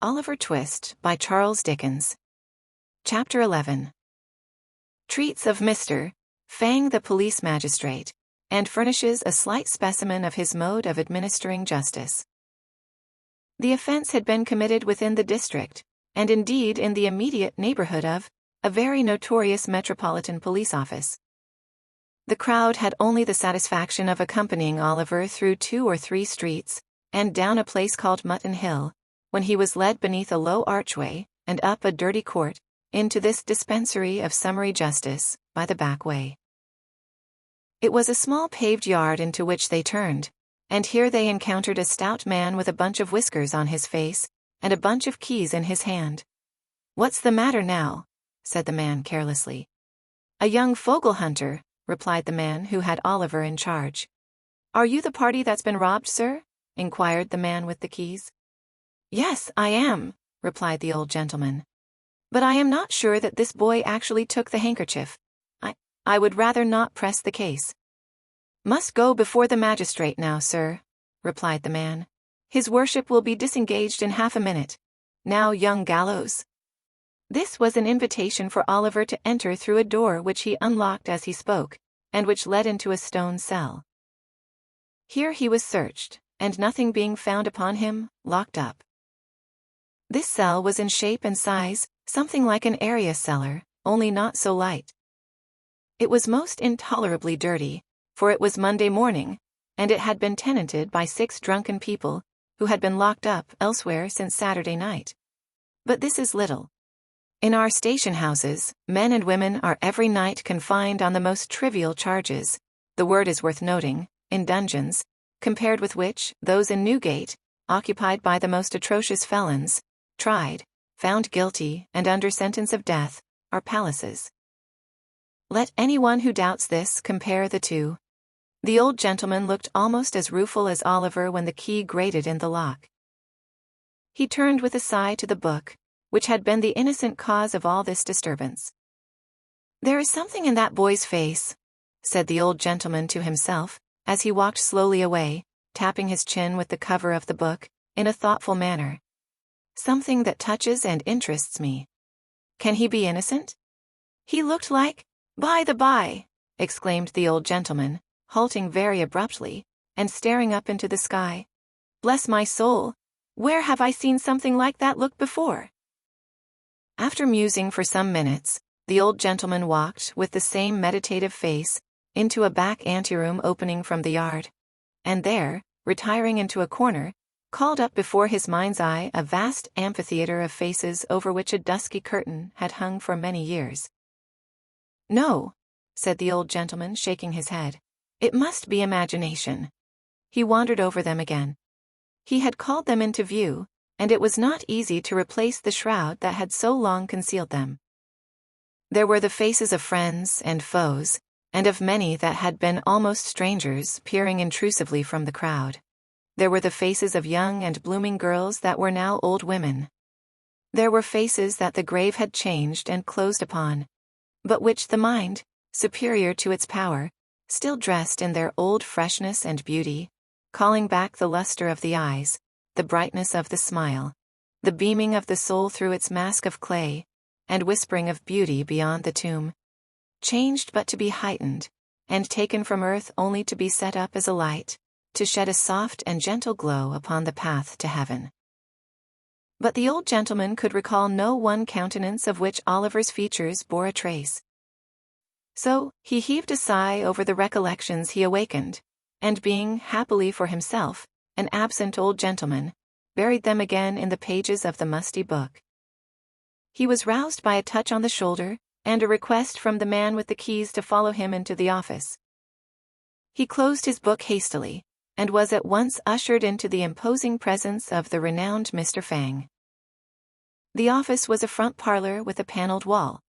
OliverTwist by Charles Dickens. Chapter 11. Treats of Mr. Fang the police magistrate, and furnishes a slight specimen of his mode of administering justice. The offense had been committed within the district, and indeed in the immediate neighborhood of, a very notorious metropolitan police office. The crowd had only the satisfaction of accompanying Oliver through 2 or 3 streets, and down a place called Mutton Hill, when he was led beneath a low archway, and up a dirty court, into this dispensary of summary justice, by the back way. It was a small paved yard into which they turned, and here they encountered a stout man with a bunch of whiskers on his face, and a bunch of keys in his hand. "What's the matter now?" said the man carelessly. "A young fogle hunter," replied the man who had Oliver in charge. "Are you the party that's been robbed, sir?" inquired the man with the keys. "Yes, I am," replied the old gentleman. "But I am not sure that this boy actually took the handkerchief. I would rather not press the case." "Must go before the magistrate now, sir," replied the man. "His worship will be disengaged in half a minute. Now, young gallows." This was an invitation for Oliver to enter through a door which he unlocked as he spoke, and which led into a stone cell. Here he was searched, and nothing being found upon him, locked up. This cell was in shape and size something like an area cellar, only not so light. It was most intolerably dirty, for it was Monday morning, and it had been tenanted by 6 drunken people, who had been locked up elsewhere since Saturday night. But this is little. In our station houses, men and women are every night confined on the most trivial charges, the word is worth noting, in dungeons, compared with which, those in Newgate, occupied by the most atrocious felons, tried, found guilty, and under sentence of death, are palaces. Let anyone who doubts this compare the two. The old gentleman looked almost as rueful as Oliver when the key grated in the lock. He turned with a sigh to the book, which had been the innocent cause of all this disturbance. "There is something in that boy's face," said the old gentleman to himself, as he walked slowly away, tapping his chin with the cover of the book, in a thoughtful manner. "Something that touches and interests me. Can he be innocent? He looked like—" "By the by," exclaimed the old gentleman, halting very abruptly, and staring up into the sky. "Bless my soul! Where have I seen something like that look before?" After musing for some minutes, the old gentleman walked with the same meditative face into a back anteroom opening from the yard, and there, retiring into a corner, called up before his mind's eye a vast amphitheater of faces over which a dusky curtain had hung for many years. "No," said the old gentleman, shaking his head. "It must be imagination." He wandered over them again. He had called them into view, and it was not easy to replace the shroud that had so long concealed them. There were the faces of friends and foes, and of many that had been almost strangers peering intrusively from the crowd. There were the faces of young and blooming girls that were now old women. There were faces that the grave had changed and closed upon, but which the mind, superior to its power, still dressed in their old freshness and beauty, calling back the luster of the eyes, the brightness of the smile, the beaming of the soul through its mask of clay, and whispering of beauty beyond the tomb, changed but to be heightened, and taken from earth only to be set up as a light, to shed a soft and gentle glow upon the path to heaven. But the old gentleman could recall no one countenance of which Oliver's features bore a trace. So, he heaved a sigh over the recollections he awakened, and being, happily for himself, an absent old gentleman, buried them again in the pages of the musty book. He was roused by a touch on the shoulder, and a request from the man with the keys to follow him into the office. He closed his book hastily, and was at once ushered into the imposing presence of the renowned Mr. Fang. The office was a front parlor with a paneled wall.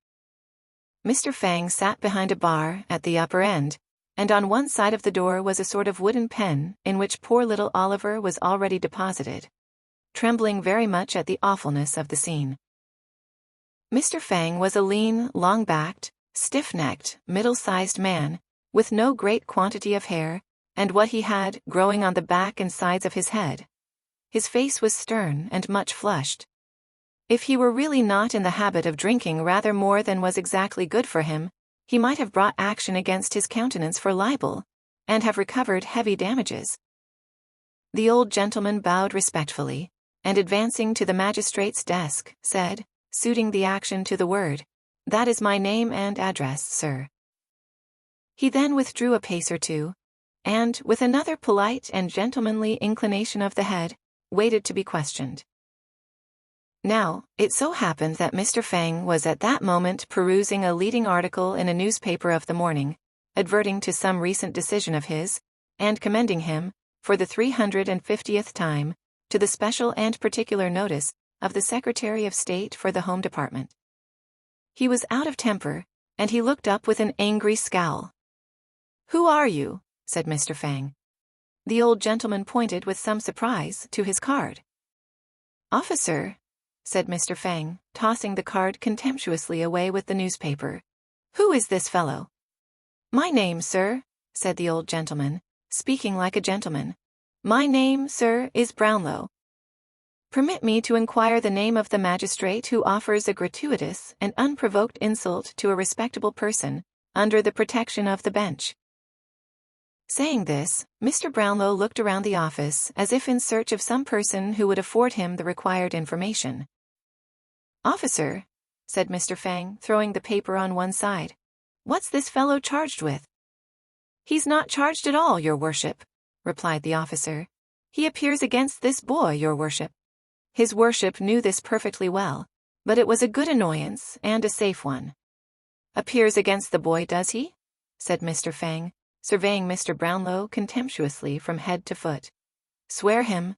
Mr. Fang sat behind a bar at the upper end, and on one side of the door was a sort of wooden pen in which poor little Oliver was already deposited, trembling very much at the awfulness of the scene. Mr. Fang was a lean, long-backed, stiff-necked, middle-sized man, with no great quantity of hair, and what he had growing on the back and sides of his head. His face was stern and much flushed, If he were really not in the habit of drinking rather more than was exactly good for him, he might have brought action against his countenance for libel, and have recovered heavy damages. The old gentleman bowed respectfully, and advancing to the magistrate's desk, said, suiting the action to the word, "That is my name and address, sir." He then withdrew a pace or two, and, with another polite and gentlemanly inclination of the head, waited to be questioned. Now, it so happened that Mr. Fang was at that moment perusing a leading article in a newspaper of the morning, adverting to some recent decision of his, and commending him, for the 350th time, to the special and particular notice of the Secretary of State for the Home Department. He was out of temper, and he looked up with an angry scowl. "Who are you?" said Mr. Fang. The old gentleman pointed with some surprise to his card. "Officer," said Mr. Fang, tossing the card contemptuously away with the newspaper. "Who is this fellow?" "My name, sir," said the old gentleman, speaking like a gentleman. "My name, sir, is Brownlow." "Permit me to inquire the name of the magistrate who offers a gratuitous and unprovoked insult to a respectable person, under the protection of the bench." Saying this, Mr. Brownlow looked around the office as if in search of some person who would afford him the required information. "Officer," said Mr. Fang, throwing the paper on one side, "what's this fellow charged with?" "He's not charged at all, your worship," replied the officer. "He appears against this boy, your worship." His worship knew this perfectly well, but it was a good annoyance and a safe one. "Appears against the boy, does he?" said Mr. Fang, surveying Mr. Brownlow contemptuously from head to foot. "Swear him."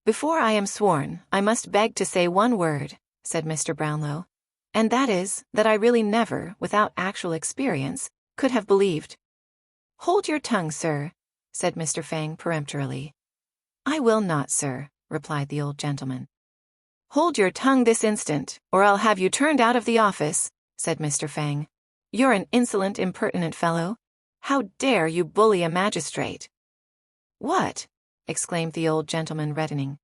"Before I am sworn, I must beg to say one word," said Mr. Brownlow, "and that is, that I really never, without actual experience, could have believed—" "Hold your tongue, sir," said Mr. Fang peremptorily. "I will not, sir," replied the old gentleman. "Hold your tongue this instant, or I'll have you turned out of the office," said Mr. Fang. "You're an insolent, impertinent fellow. How dare you bully a magistrate?" "What?" exclaimed the old gentleman, reddening.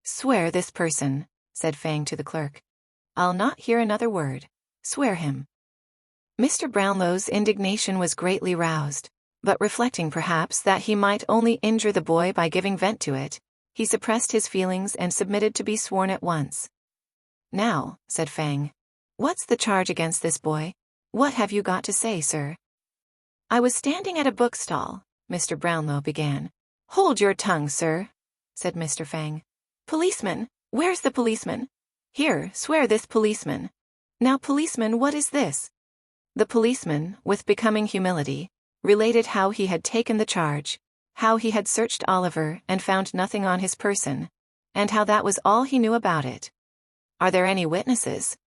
"Swear this person," said Fang to the clerk. "I'll not hear another word. Swear him." Mr. Brownlow's indignation was greatly roused, but reflecting perhaps that he might only injure the boy by giving vent to it, he suppressed his feelings and submitted to be sworn at once. "Now," said Fang, "what's the charge against this boy? What have you got to say, sir?" "I was standing at a bookstall," Mr. Brownlow began. "Hold your tongue, sir," said Mr. Fang. "Policeman, where's the policeman? Here, swear this policeman. Now, policeman, what is this?" The policeman, with becoming humility, related how he had taken the charge, how he had searched Oliver and found nothing on his person, and how that was all he knew about it. "Are there any witnesses?"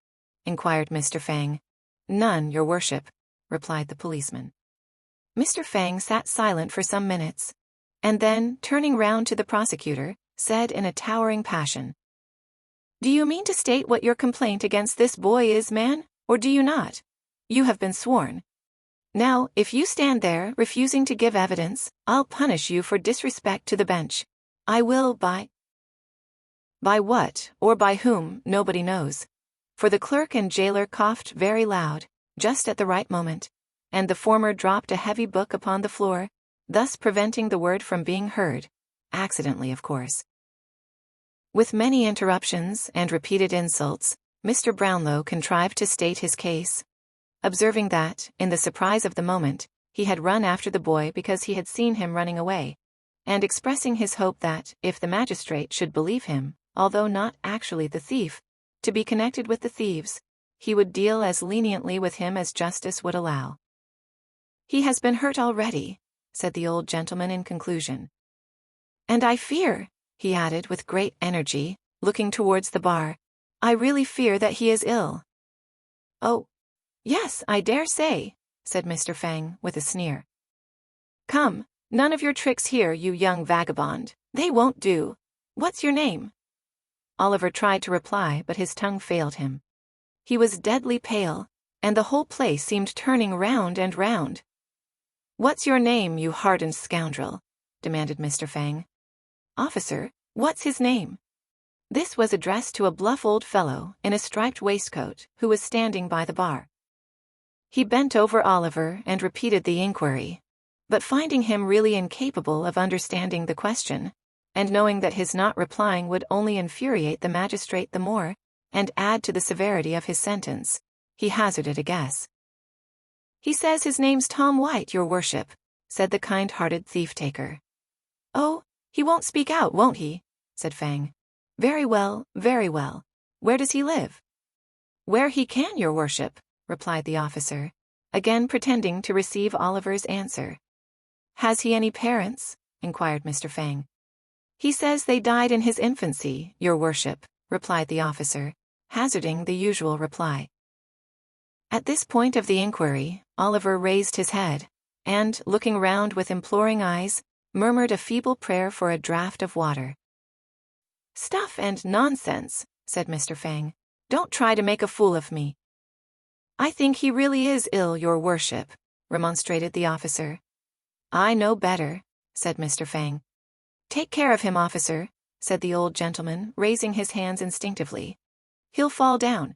inquired Mr. Fang. "None, your worship," replied the policeman. Mr. Fang sat silent for some minutes, and then, turning round to the prosecutor, said in a towering passion, "Do you mean to state what your complaint against this boy is, man, or do you not? You have been sworn. Now, if you stand there refusing to give evidence, I'll punish you for disrespect to the bench. I will by what, or by whom, nobody knows." For the clerk and jailer coughed very loud, just at the right moment, and the former dropped a heavy book upon the floor, thus preventing the word from being heard, accidentally, of course. With many interruptions and repeated insults, Mr. Brownlow contrived to state his case, observing that, in the surprise of the moment, he had run after the boy because he had seen him running away, and expressing his hope that, if the magistrate should believe him, although not actually the thief, to be connected with the thieves, he would deal as leniently with him as justice would allow. "He has been hurt already," said the old gentleman in conclusion. "And I fear," he added with great energy, looking towards the bar, "I really fear that he is ill." "Oh, yes, I dare say," said Mr. Fang, with a sneer. "Come, none of your tricks here, you young vagabond. They won't do. What's your name?" Oliver tried to reply, but his tongue failed him. He was deadly pale, and the whole place seemed turning round and round. "What's your name, you hardened scoundrel?" demanded Mr. Fang. "Officer, what's his name?" This was addressed to a bluff old fellow in a striped waistcoat who was standing by the bar. He bent over Oliver and repeated the inquiry, but finding him really incapable of understanding the question, and knowing that his not replying would only infuriate the magistrate the more, and add to the severity of his sentence, he hazarded a guess. "He says his name's Tom White, your worship," said the kind-hearted thief-taker. "Oh, he won't speak out, won't he?" said Fang. Very well, very well. Where does he live?" "Where he can, your worship," replied the officer, again pretending to receive Oliver's answer. "Has he any parents?" inquired Mr. Fang. "He says they died in his infancy, your worship," replied the officer, hazarding the usual reply. At this point of the inquiry, Oliver raised his head, and, looking round with imploring eyes, murmured a feeble prayer for a draught of water. "Stuff and nonsense," said Mr. Fang. "Don't try to make a fool of me." "I think he really is ill, your worship," remonstrated the officer. "I know better," said Mr. Fang. "Take care of him, officer," said the old gentleman, raising his hands instinctively. "He'll fall down."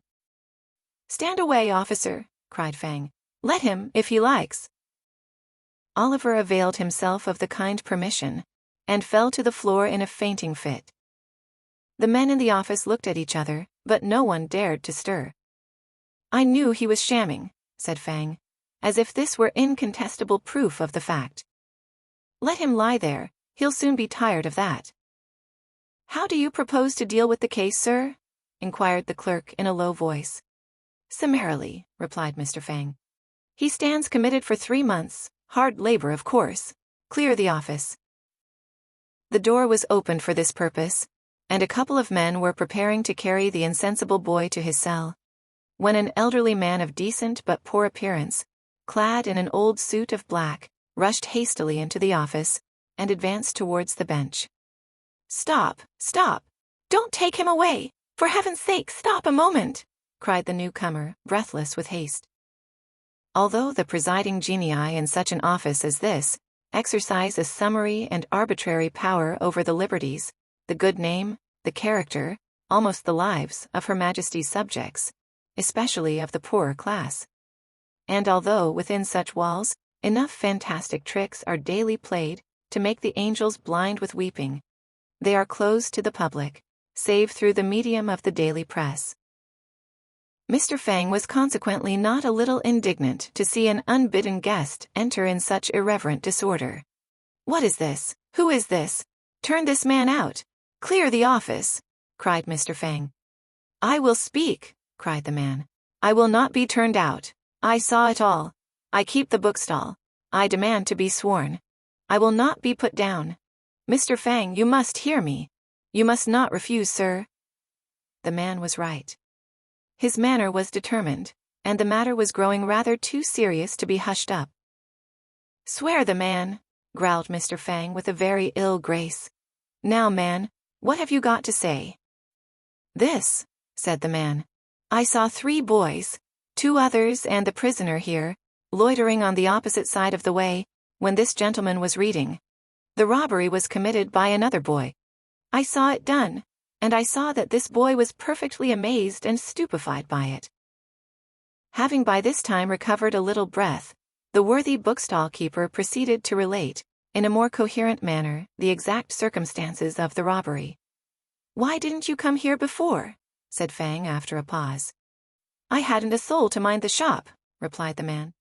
"Stand away, officer," cried Fang. "Let him, if he likes." Oliver availed himself of the kind permission, and fell to the floor in a fainting fit. The men in the office looked at each other, but no one dared to stir. "I knew he was shamming," said Fang, as if this were incontestable proof of the fact. "Let him lie there, he'll soon be tired of that." "How do you propose to deal with the case, sir?" inquired the clerk in a low voice. "Summarily," replied Mr. Fang. "He stands committed for 3 months, hard labor of course. Clear the office." The door was opened for this purpose, and a couple of men were preparing to carry the insensible boy to his cell, when an elderly man of decent but poor appearance, clad in an old suit of black, rushed hastily into the office, and advanced towards the bench. "Stop, stop! Don't take him away! For heaven's sake, stop a moment!" cried the newcomer, breathless with haste. Although the presiding genii in such an office as this exercise a summary and arbitrary power over the liberties, the good name, the character, almost the lives of Her Majesty's subjects, especially of the poorer class. And although within such walls, enough fantastic tricks are daily played to make the angels blind with weeping, they are closed to the public, save through the medium of the daily press. Mr. Fang was consequently not a little indignant to see an unbidden guest enter in such irreverent disorder. "What is this? Who is this? Turn this man out! Clear the office!" cried Mr. Fang. "I will speak," cried the man. "I will not be turned out. I saw it all. I keep the bookstall. I demand to be sworn. I will not be put down. Mr. Fang, you must hear me. You must not refuse, sir." The man was right. His manner was determined, and the matter was growing rather too serious to be hushed up. "Swear the man," growled Mr. Fang with a very ill grace. "Now, man, what have you got to say?" "This," said the man. "I saw 3 boys, 2 others and the prisoner here, loitering on the opposite side of the way, when this gentleman was reading. The robbery was committed by another boy. I saw it done, and I saw that this boy was perfectly amazed and stupefied by it." Having by this time recovered a little breath, the worthy bookstall keeper proceeded to relate, in a more coherent manner, the exact circumstances of the robbery. "Why didn't you come here before?" said Fang after a pause. "I hadn't a soul to mind the shop," replied the man.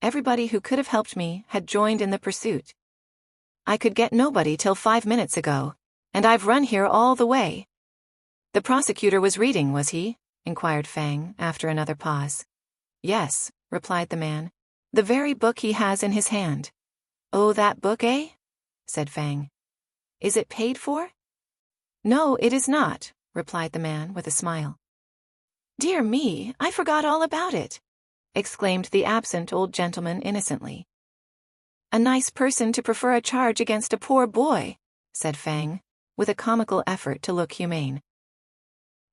"Everybody who could have helped me had joined in the pursuit. I could get nobody till 5 minutes ago, and I've run here all the way." "The prosecutor was reading, was he?" inquired Fang after another pause. "Yes," replied the man. "The very book he has in his hand." "Oh, that book, eh?" said Fang. "Is it paid for?" "No, it is not," replied the man with a smile. "Dear me, I forgot all about it," exclaimed the absent old gentleman innocently. "A nice person to prefer a charge against a poor boy," said Fang, with a comical effort to look humane.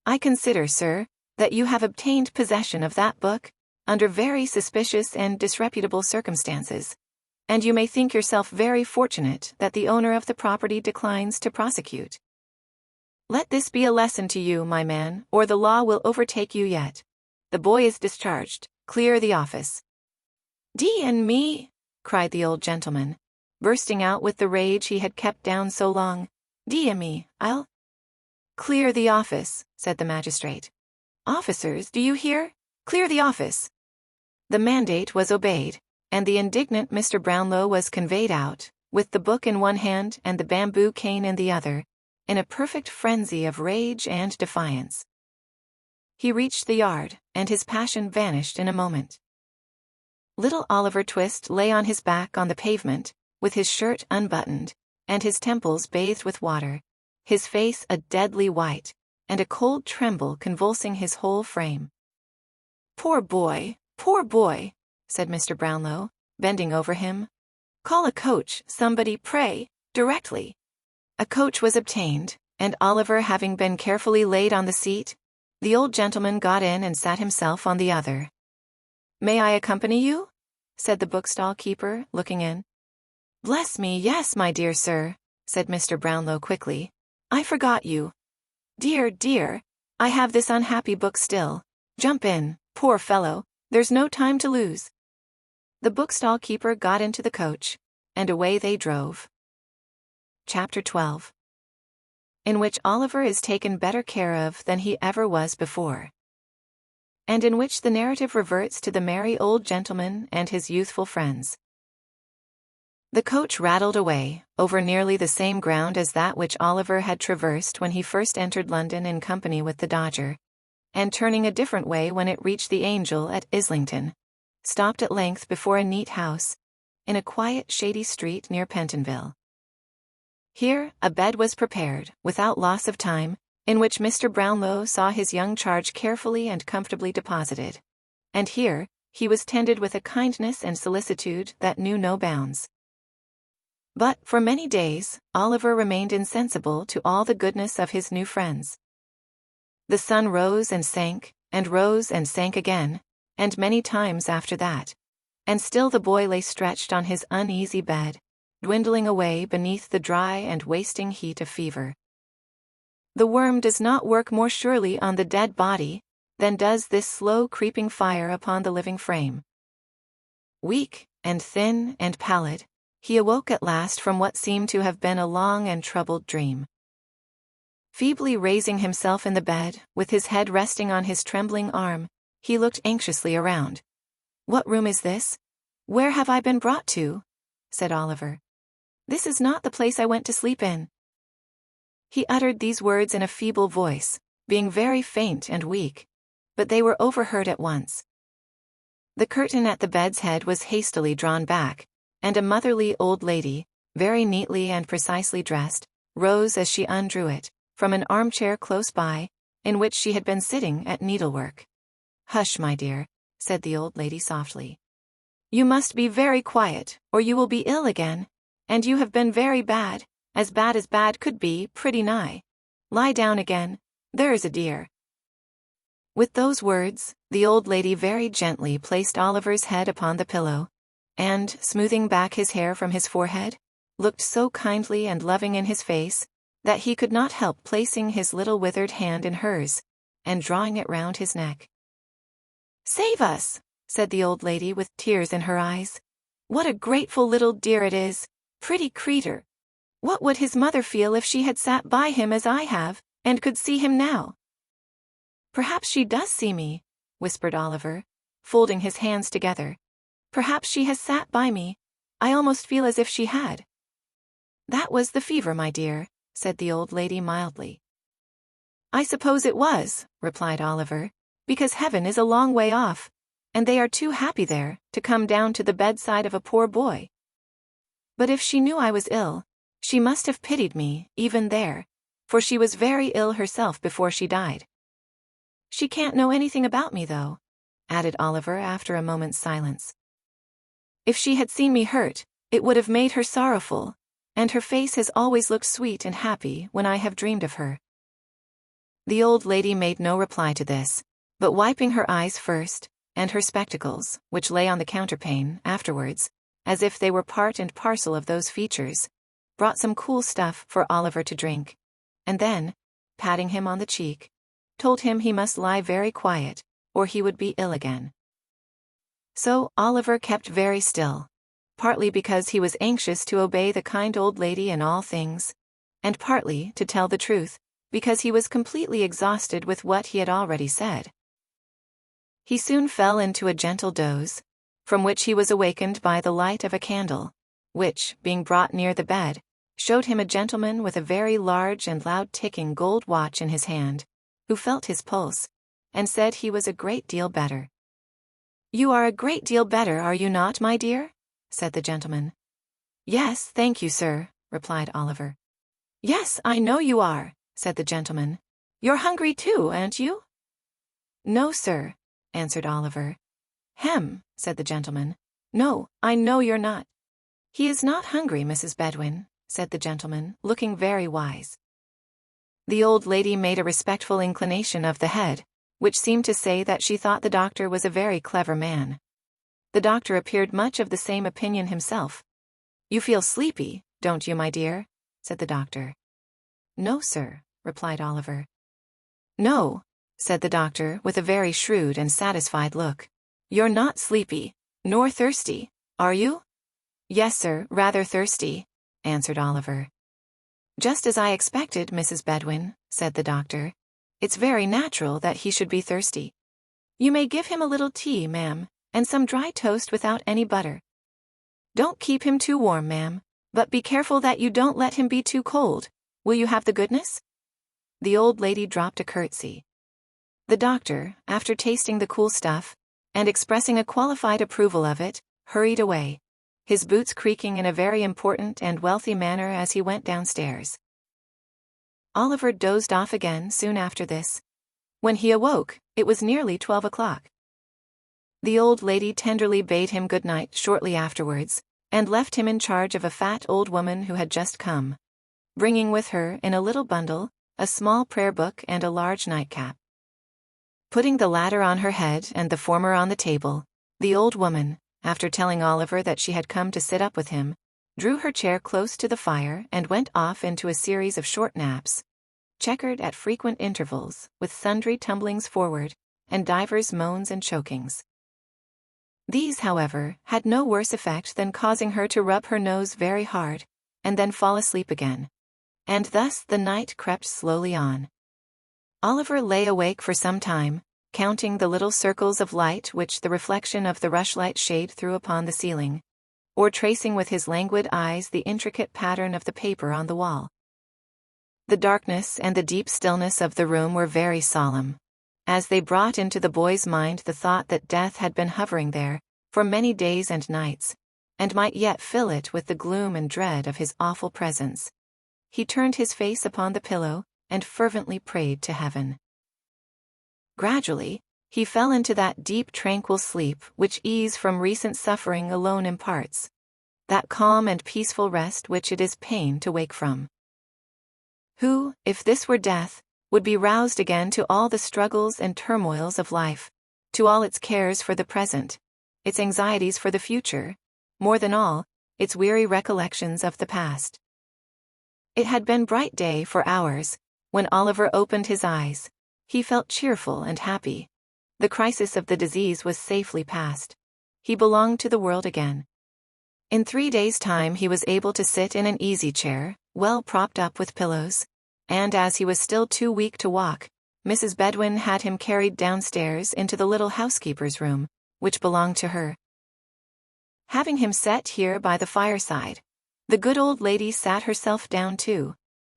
"I consider, sir, that you have obtained possession of that book, under very suspicious and disreputable circumstances, and you may think yourself very fortunate that the owner of the property declines to prosecute." Let this be a lesson to you, my man, or the law will overtake you yet. The boy is discharged. Clear the office." "D&me," cried the old gentleman, bursting out with the rage he had kept down so long. "D&me, I'll—" "Clear the office," said the magistrate. "Officers, do you hear? Clear the office." The mandate was obeyed, and the indignant Mr. Brownlow was conveyed out, with the book in one hand and the bamboo cane in the other, in a perfect frenzy of rage and defiance. He reached the yard, and his passion vanished in a moment. Little OliverTwist lay on his back on the pavement, with his shirt unbuttoned, and his temples bathed with water, his face a deadly white, and a cold tremble convulsing his whole frame. Poor boy," said Mr. Brownlow, bending over him. "Call a coach, somebody, pray, directly." A coach was obtained, and Oliver having been carefully laid on the seat, the old gentleman got in and sat himself on the other. "May I accompany you?" said the bookstall keeper, looking in. "Bless me, yes, my dear sir," said Mr. Brownlow quickly. "I forgot you. Dear, I have this unhappy book still. Jump in, poor fellow, there's no time to lose." The bookstall keeper got into the coach, and away they drove. Chapter 12. In which Oliver is taken better care of than he ever was before, and in which the narrative reverts to the merry old gentleman and his youthful friends. The coach rattled away, over nearly the same ground as that which Oliver had traversed when he first entered London in company with the Dodger, and turning a different way when it reached the Angel at Islington, stopped at length before a neat house, in a quiet shady street near Pentonville. Here a bed was prepared, without loss of time, in which Mr. Brownlow saw his young charge carefully and comfortably deposited, and here he was tended with a kindness and solicitude that knew no bounds. But for many days Oliver remained insensible to all the goodness of his new friends. The sun rose and sank again, and many times after that, and still the boy lay stretched on his uneasy bed, dwindling away beneath the dry and wasting heat of fever. The worm does not work more surely on the dead body than does this slow creeping fire upon the living frame. Weak and thin and pallid, he awoke at last from what seemed to have been a long and troubled dream. Feebly raising himself in the bed, with his head resting on his trembling arm, he looked anxiously around. "What room is this? Where have I been brought to?" said Oliver. "This is not the place I went to sleep in." He uttered these words in a feeble voice, being very faint and weak, but they were overheard at once. The curtain at the bed's head was hastily drawn back, and a motherly old lady, very neatly and precisely dressed, rose as she undrew it, from an armchair close by, in which she had been sitting at needlework. "Hush, my dear," said the old lady softly. "You must be very quiet, or you will be ill again, and you have been very bad as bad could be, pretty nigh. Lie down again, there's a dear." With those words, the old lady very gently placed Oliver's head upon the pillow, and, smoothing back his hair from his forehead, looked so kindly and loving in his face, that he could not help placing his little withered hand in hers, and drawing it round his neck. "Save us," said the old lady with tears in her eyes. "What a grateful little dear it is, pretty creetur. What would his mother feel if she had sat by him as I have, and could see him now?" "Perhaps she does see me," whispered Oliver, folding his hands together. "Perhaps she has sat by me. I almost feel as if she had." "That was the fever, my dear," said the old lady mildly. "I suppose it was," replied Oliver, "because heaven is a long way off, and they are too happy there to come down to the bedside of a poor boy. But if she knew I was ill, she must have pitied me, even there, for she was very ill herself before she died. She can't know anything about me, though," added Oliver after a moment's silence. "If she had seen me hurt, it would have made her sorrowful, and her face has always looked sweet and happy when I have dreamed of her." The old lady made no reply to this, but wiping her eyes first, and her spectacles, which lay on the counterpane, afterwards, as if they were part and parcel of those features, brought some cool stuff for Oliver to drink, and then, patting him on the cheek, told him he must lie very quiet, or he would be ill again. So Oliver kept very still, partly because he was anxious to obey the kind old lady in all things, and partly, to tell the truth, because he was completely exhausted with what he had already said. He soon fell into a gentle doze, from which he was awakened by the light of a candle, which, being brought near the bed, showed him a gentleman with a very large and loud ticking gold watch in his hand, who felt his pulse, and said he was a great deal better. "You are a great deal better, are you not, my dear?" said the gentleman. "Yes, thank you, sir," replied Oliver. "Yes, I know you are," said the gentleman. "You're hungry too, aren't you?" "No, sir," answered Oliver. "Hem," said the gentleman. "No, I know you're not." "He is not hungry, Mrs. Bedwin," said the gentleman, looking very wise. The old lady made a respectful inclination of the head, which seemed to say that she thought the doctor was a very clever man. The doctor appeared much of the same opinion himself. "You feel sleepy, don't you, my dear?" said the doctor. "No, sir," replied Oliver. "No," said the doctor with a very shrewd and satisfied look. "You're not sleepy, nor thirsty, are you?" "Yes, sir, rather thirsty," answered Oliver. "Just as I expected, Mrs. Bedwin," said the doctor. "It's very natural that he should be thirsty. You may give him a little tea, ma'am, and some dry toast without any butter. Don't keep him too warm, ma'am, but be careful that you don't let him be too cold. Will you have the goodness?" The old lady dropped a curtsy. The doctor, after tasting the cool stuff, and expressing a qualified approval of it, hurried away, his boots creaking in a very important and wealthy manner as he went downstairs. Oliver dozed off again soon after this. When he awoke, it was nearly 12 o'clock. The old lady tenderly bade him good night shortly afterwards, and left him in charge of a fat old woman who had just come, bringing with her, in a little bundle, a small prayer book and a large nightcap. Putting the latter on her head and the former on the table, the old woman, after telling Oliver that she had come to sit up with him, drew her chair close to the fire and went off into a series of short naps, checkered at frequent intervals, with sundry tumblings forward, and divers moans and chokings. These, however, had no worse effect than causing her to rub her nose very hard, and then fall asleep again. And thus the night crept slowly on. Oliver lay awake for some time, counting the little circles of light which the reflection of the rushlight shade threw upon the ceiling, or tracing with his languid eyes the intricate pattern of the paper on the wall. The darkness and the deep stillness of the room were very solemn, as they brought into the boy's mind the thought that death had been hovering there for many days and nights, and might yet fill it with the gloom and dread of his awful presence. He turned his face upon the pillow and fervently prayed to heaven. Gradually, he fell into that deep tranquil sleep which ease from recent suffering alone imparts, that calm and peaceful rest which it is pain to wake from. Who, if this were death, would be roused again to all the struggles and turmoils of life, to all its cares for the present, its anxieties for the future, more than all, its weary recollections of the past. It had been bright day for hours. When Oliver opened his eyes, he felt cheerful and happy. The crisis of the disease was safely past. He belonged to the world again. In 3 days' time he was able to sit in an easy chair, well propped up with pillows, and as he was still too weak to walk, Mrs. Bedwin had him carried downstairs into the little housekeeper's room, which belonged to her. Having him set here by the fireside, the good old lady sat herself down too,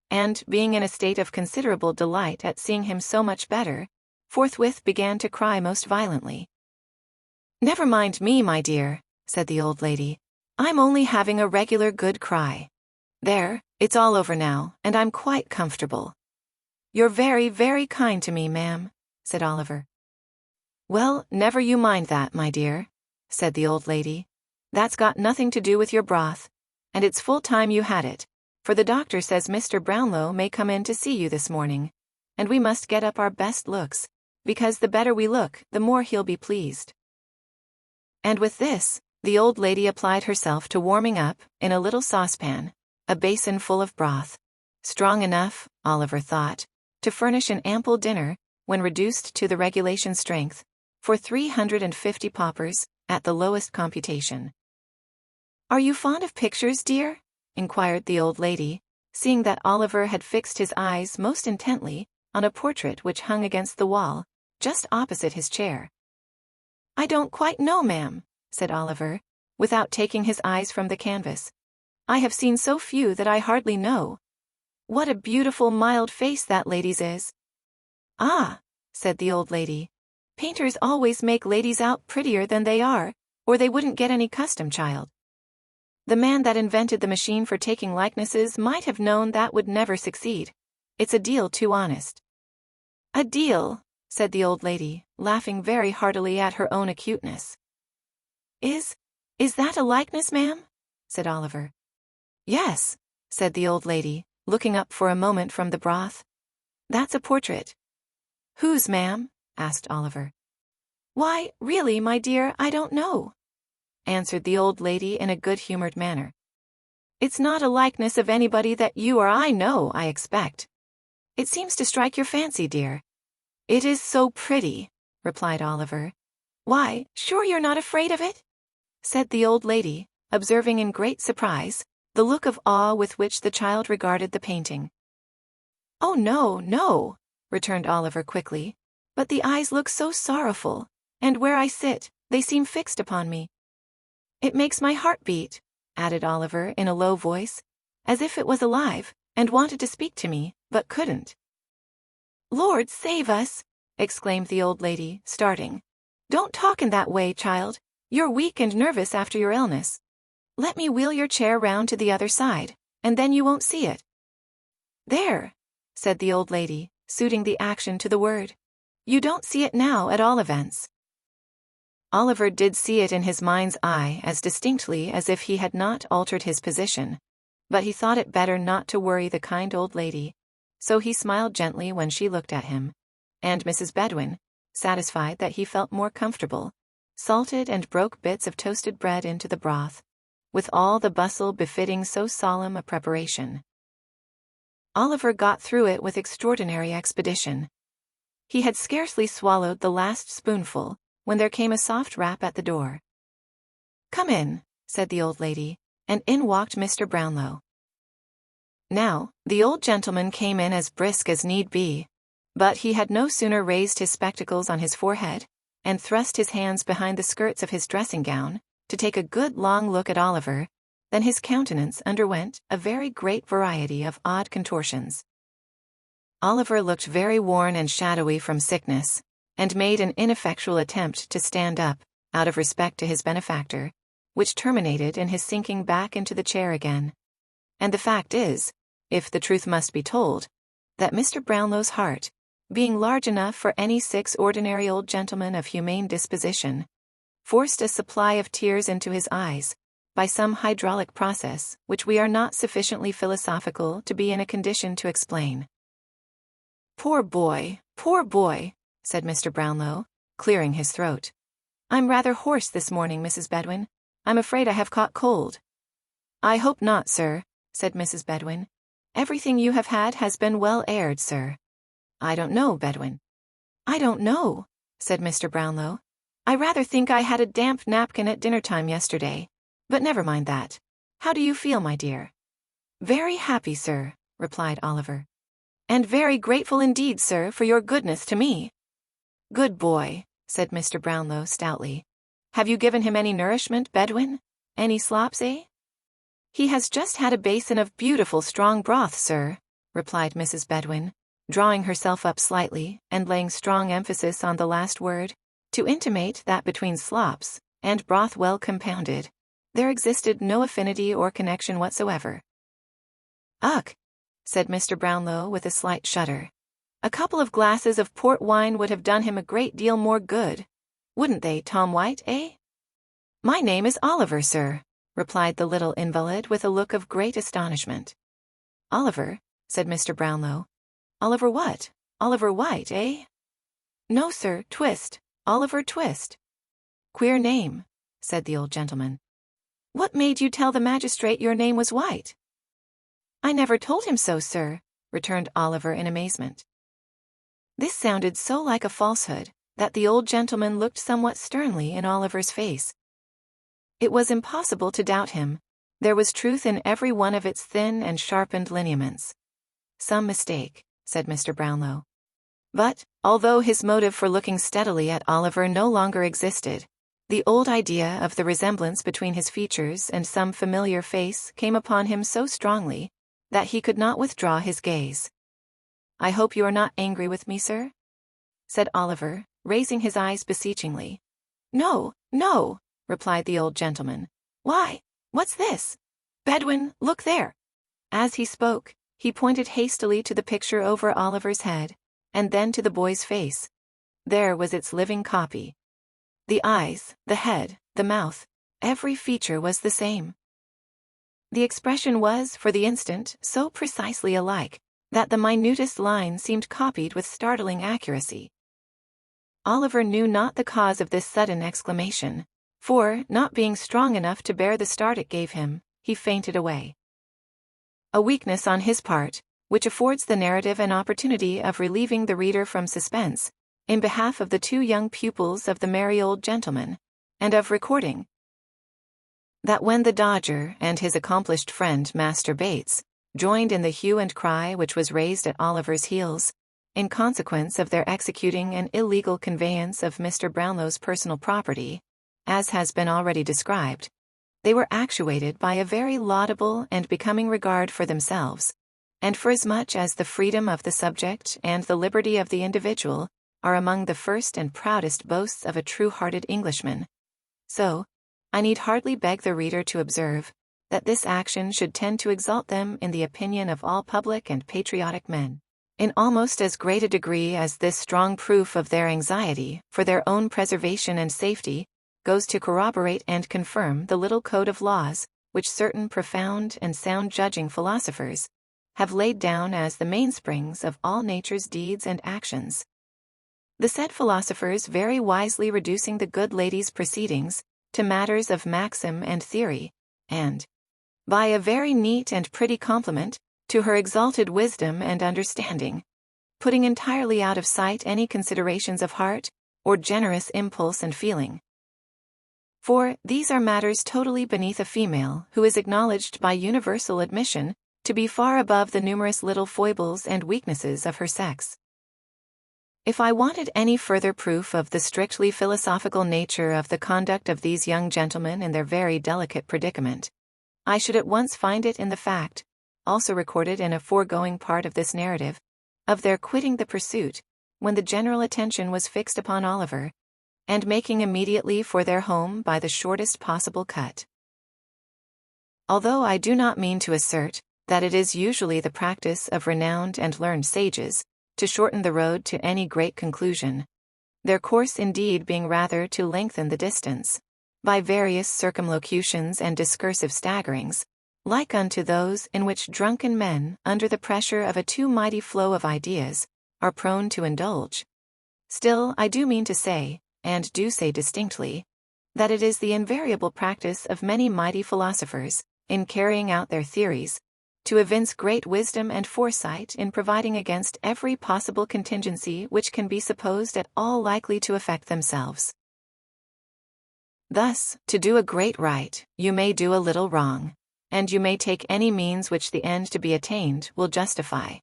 and, being in a state of considerable delight at seeing him so much better, forthwith began to cry most violently. "Never mind me, my dear," said the old lady. "I'm only having a regular good cry. There, it's all over now, and I'm quite comfortable." "You're very, very kind to me, ma'am," said Oliver. "Well, never you mind that, my dear," said the old lady. "That's got nothing to do with your broth, and it's full time you had it, for the doctor says Mr. Brownlow may come in to see you this morning, and we must get up our best looks, because the better we look, the more he'll be pleased." And with this, the old lady applied herself to warming up, in a little saucepan, a basin full of broth, strong enough, Oliver thought, to furnish an ample dinner, when reduced to the regulation strength, for 350 paupers, at the lowest computation. "Are you fond of pictures, dear?" inquired the old lady, seeing that Oliver had fixed his eyes most intently on a portrait which hung against the wall, just opposite his chair. "I don't quite know, ma'am," said Oliver, without taking his eyes from the canvas. "I have seen so few that I hardly know. What a beautiful mild face that lady's is." "Ah," said the old lady, "painters always make ladies out prettier than they are, or they wouldn't get any custom, child. The man that invented the machine for taking likenesses might have known that would never succeed. It's a deal too honest." "A deal," said the old lady, laughing very heartily at her own acuteness. Is that a likeness, ma'am?" said Oliver. "Yes," said the old lady, looking up for a moment from the broth. "That's a portrait." "Whose, ma'am?" asked Oliver. "Why, really, my dear, I don't know," answered the old lady in a good-humored manner. "It's not a likeness of anybody that you or I know, I expect. It seems to strike your fancy, dear." "It is so pretty," replied Oliver. "Why, sure you're not afraid of it?" said the old lady, observing in great surprise the look of awe with which the child regarded the painting. "Oh, no, no," returned Oliver quickly, "but the eyes look so sorrowful, and where I sit, they seem fixed upon me. It makes my heart beat," added Oliver in a low voice, "as if it was alive, and wanted to speak to me, but couldn't." "Lord save us!" exclaimed the old lady, starting. "Don't talk in that way, child. You're weak and nervous after your illness. Let me wheel your chair round to the other side, and then you won't see it." "There," said the old lady, suiting the action to the word. "You don't see it now, at all events." Oliver did see it in his mind's eye as distinctly as if he had not altered his position, but he thought it better not to worry the kind old lady, so he smiled gently when she looked at him, and Mrs. Bedwin, satisfied that he felt more comfortable, salted and broke bits of toasted bread into the broth, with all the bustle befitting so solemn a preparation. Oliver got through it with extraordinary expedition. He had scarcely swallowed the last spoonful when there came a soft rap at the door. "Come in," said the old lady, and in walked Mr. Brownlow. Now, the old gentleman came in as brisk as need be, but he had no sooner raised his spectacles on his forehead and thrust his hands behind the skirts of his dressing gown to take a good long look at Oliver, than his countenance underwent a very great variety of odd contortions. Oliver looked very worn and shadowy from sickness, and made an ineffectual attempt to stand up, out of respect to his benefactor, which terminated in his sinking back into the chair again. And the fact is, if the truth must be told, that Mr. Brownlow's heart, being large enough for any 6 ordinary old gentlemen of humane disposition, forced a supply of tears into his eyes, by some hydraulic process which we are not sufficiently philosophical to be in a condition to explain. Poor boy," said Mr. Brownlow, clearing his throat. "I'm rather hoarse this morning, Mrs. Bedwin. I'm afraid I have caught cold." "I hope not, sir," said Mrs. Bedwin. "Everything you have had has been well aired, sir." "I don't know, Bedwin." "I don't know," said Mr. Brownlow. "I rather think I had a damp napkin at dinner time yesterday. But never mind that. How do you feel, my dear?" "Very happy, sir," replied Oliver. "And very grateful indeed, sir, for your goodness to me." "Good boy," said Mr. Brownlow stoutly. "Have you given him any nourishment, Bedwin? Any slops, eh?" "He has just had a basin of beautiful strong broth, sir," replied Mrs. Bedwin, drawing herself up slightly and laying strong emphasis on the last word, to intimate that between slops and broth well compounded, there existed no affinity or connection whatsoever. "Ugh," said Mr. Brownlow with a slight shudder. "A couple of glasses of port wine would have done him a great deal more good. Wouldn't they, Tom White, eh?" "My name is Oliver, sir," replied the little invalid with a look of great astonishment. "Oliver," said Mr. Brownlow. "Oliver what? Oliver White, eh?" "No, sir, Twist. Oliver Twist." "Queer name," said the old gentleman. "What made you tell the magistrate your name was White?" "I never told him so, sir," returned Oliver in amazement. This sounded so like a falsehood that the old gentleman looked somewhat sternly in Oliver's face. It was impossible to doubt him. There was truth in every one of its thin and sharpened lineaments. "Some mistake," said Mr. Brownlow. But, although his motive for looking steadily at Oliver no longer existed, the old idea of the resemblance between his features and some familiar face came upon him so strongly that he could not withdraw his gaze. "I hope you are not angry with me, sir?" said Oliver, raising his eyes beseechingly. "No, no," replied the old gentleman. "Why, what's this? Bedouin, look there!" As he spoke, he pointed hastily to the picture over Oliver's head, and then to the boy's face. There was its living copy. The eyes, the head, the mouth, every feature was the same. The expression was, for the instant, so precisely alike that the minutest line seemed copied with startling accuracy. Oliver knew not the cause of this sudden exclamation, for, not being strong enough to bear the start it gave him, he fainted away. A weakness on his part, which affords the narrative an opportunity of relieving the reader from suspense, in behalf of the two young pupils of the merry old gentleman, and of recording that when the Dodger and his accomplished friend Master Bates joined in the hue and cry which was raised at Oliver's heels, in consequence of their executing an illegal conveyance of Mr. Brownlow's personal property, as has been already described, they were actuated by a very laudable and becoming regard for themselves, and forasmuch as the freedom of the subject and the liberty of the individual are among the first and proudest boasts of a true-hearted Englishman, so, I need hardly beg the reader to observe that this action should tend to exalt them in the opinion of all public and patriotic men, in almost as great a degree as this strong proof of their anxiety for their own preservation and safety goes to corroborate and confirm the little code of laws which certain profound and sound-judging philosophers have laid down as the mainsprings of all nature's deeds and actions. The said philosophers very wisely reducing the good lady's proceedings to matters of maxim and theory, and, by a very neat and pretty compliment to her exalted wisdom and understanding, putting entirely out of sight any considerations of heart or generous impulse and feeling. For these are matters totally beneath a female who is acknowledged by universal admission to be far above the numerous little foibles and weaknesses of her sex. If I wanted any further proof of the strictly philosophical nature of the conduct of these young gentlemen in their very delicate predicament, I should at once find it in the fact, also recorded in a foregoing part of this narrative, of their quitting the pursuit, when the general attention was fixed upon Oliver, and making immediately for their home by the shortest possible cut. Although I do not mean to assert that it is usually the practice of renowned and learned sages to shorten the road to any great conclusion, their course indeed being rather to lengthen the distance, by various circumlocutions and discursive staggerings, like unto those in which drunken men, under the pressure of a too mighty flow of ideas, are prone to indulge. Still, I do mean to say, and do say distinctly, that it is the invariable practice of many mighty philosophers, in carrying out their theories, to evince great wisdom and foresight in providing against every possible contingency which can be supposed at all likely to affect themselves. Thus, to do a great right, you may do a little wrong, and you may take any means which the end to be attained will justify.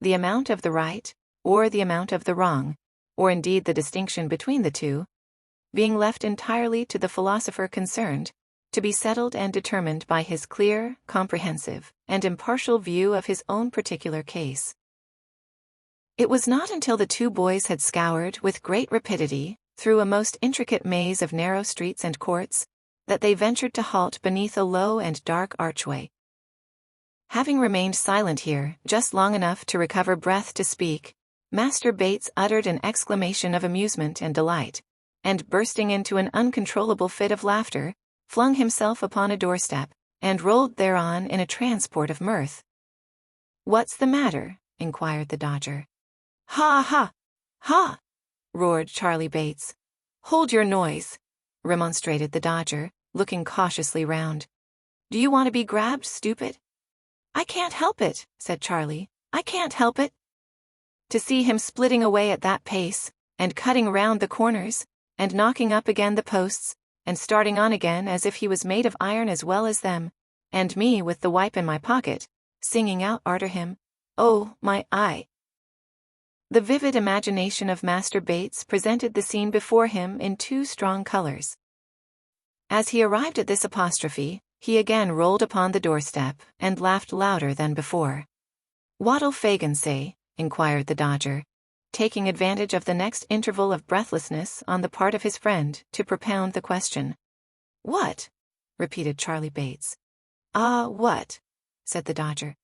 The amount of the right, or the amount of the wrong, or indeed the distinction between the two, being left entirely to the philosopher concerned, to be settled and determined by his clear, comprehensive, and impartial view of his own particular case. It was not until the two boys had scoured with great rapidity through a most intricate maze of narrow streets and courts that they ventured to halt beneath a low and dark archway. Having remained silent here just long enough to recover breath to speak, Master Bates uttered an exclamation of amusement and delight, and bursting into an uncontrollable fit of laughter, flung himself upon a doorstep, and rolled thereon in a transport of mirth. "What's the matter?" inquired the Dodger. "Ha ha! Ha!" roared Charlie Bates. "Hold your noise," remonstrated the Dodger, looking cautiously round. "Do you want to be grabbed, stupid?" "I can't help it," said Charlie. "I can't help it." To see him splitting away at that pace, and cutting round the corners, and knocking up again the posts, and starting on again as if he was made of iron as well as them, and me with the wipe in my pocket, singing out arter him, "Oh, my eye!" The vivid imagination of Master Bates presented the scene before him in two strong colors. As he arrived at this apostrophe, he again rolled upon the doorstep, and laughed louder than before. "What'll Fagin say?" inquired the Dodger, taking advantage of the next interval of breathlessness on the part of his friend to propound the question. "What?" repeated Charlie Bates. What?" said the Dodger.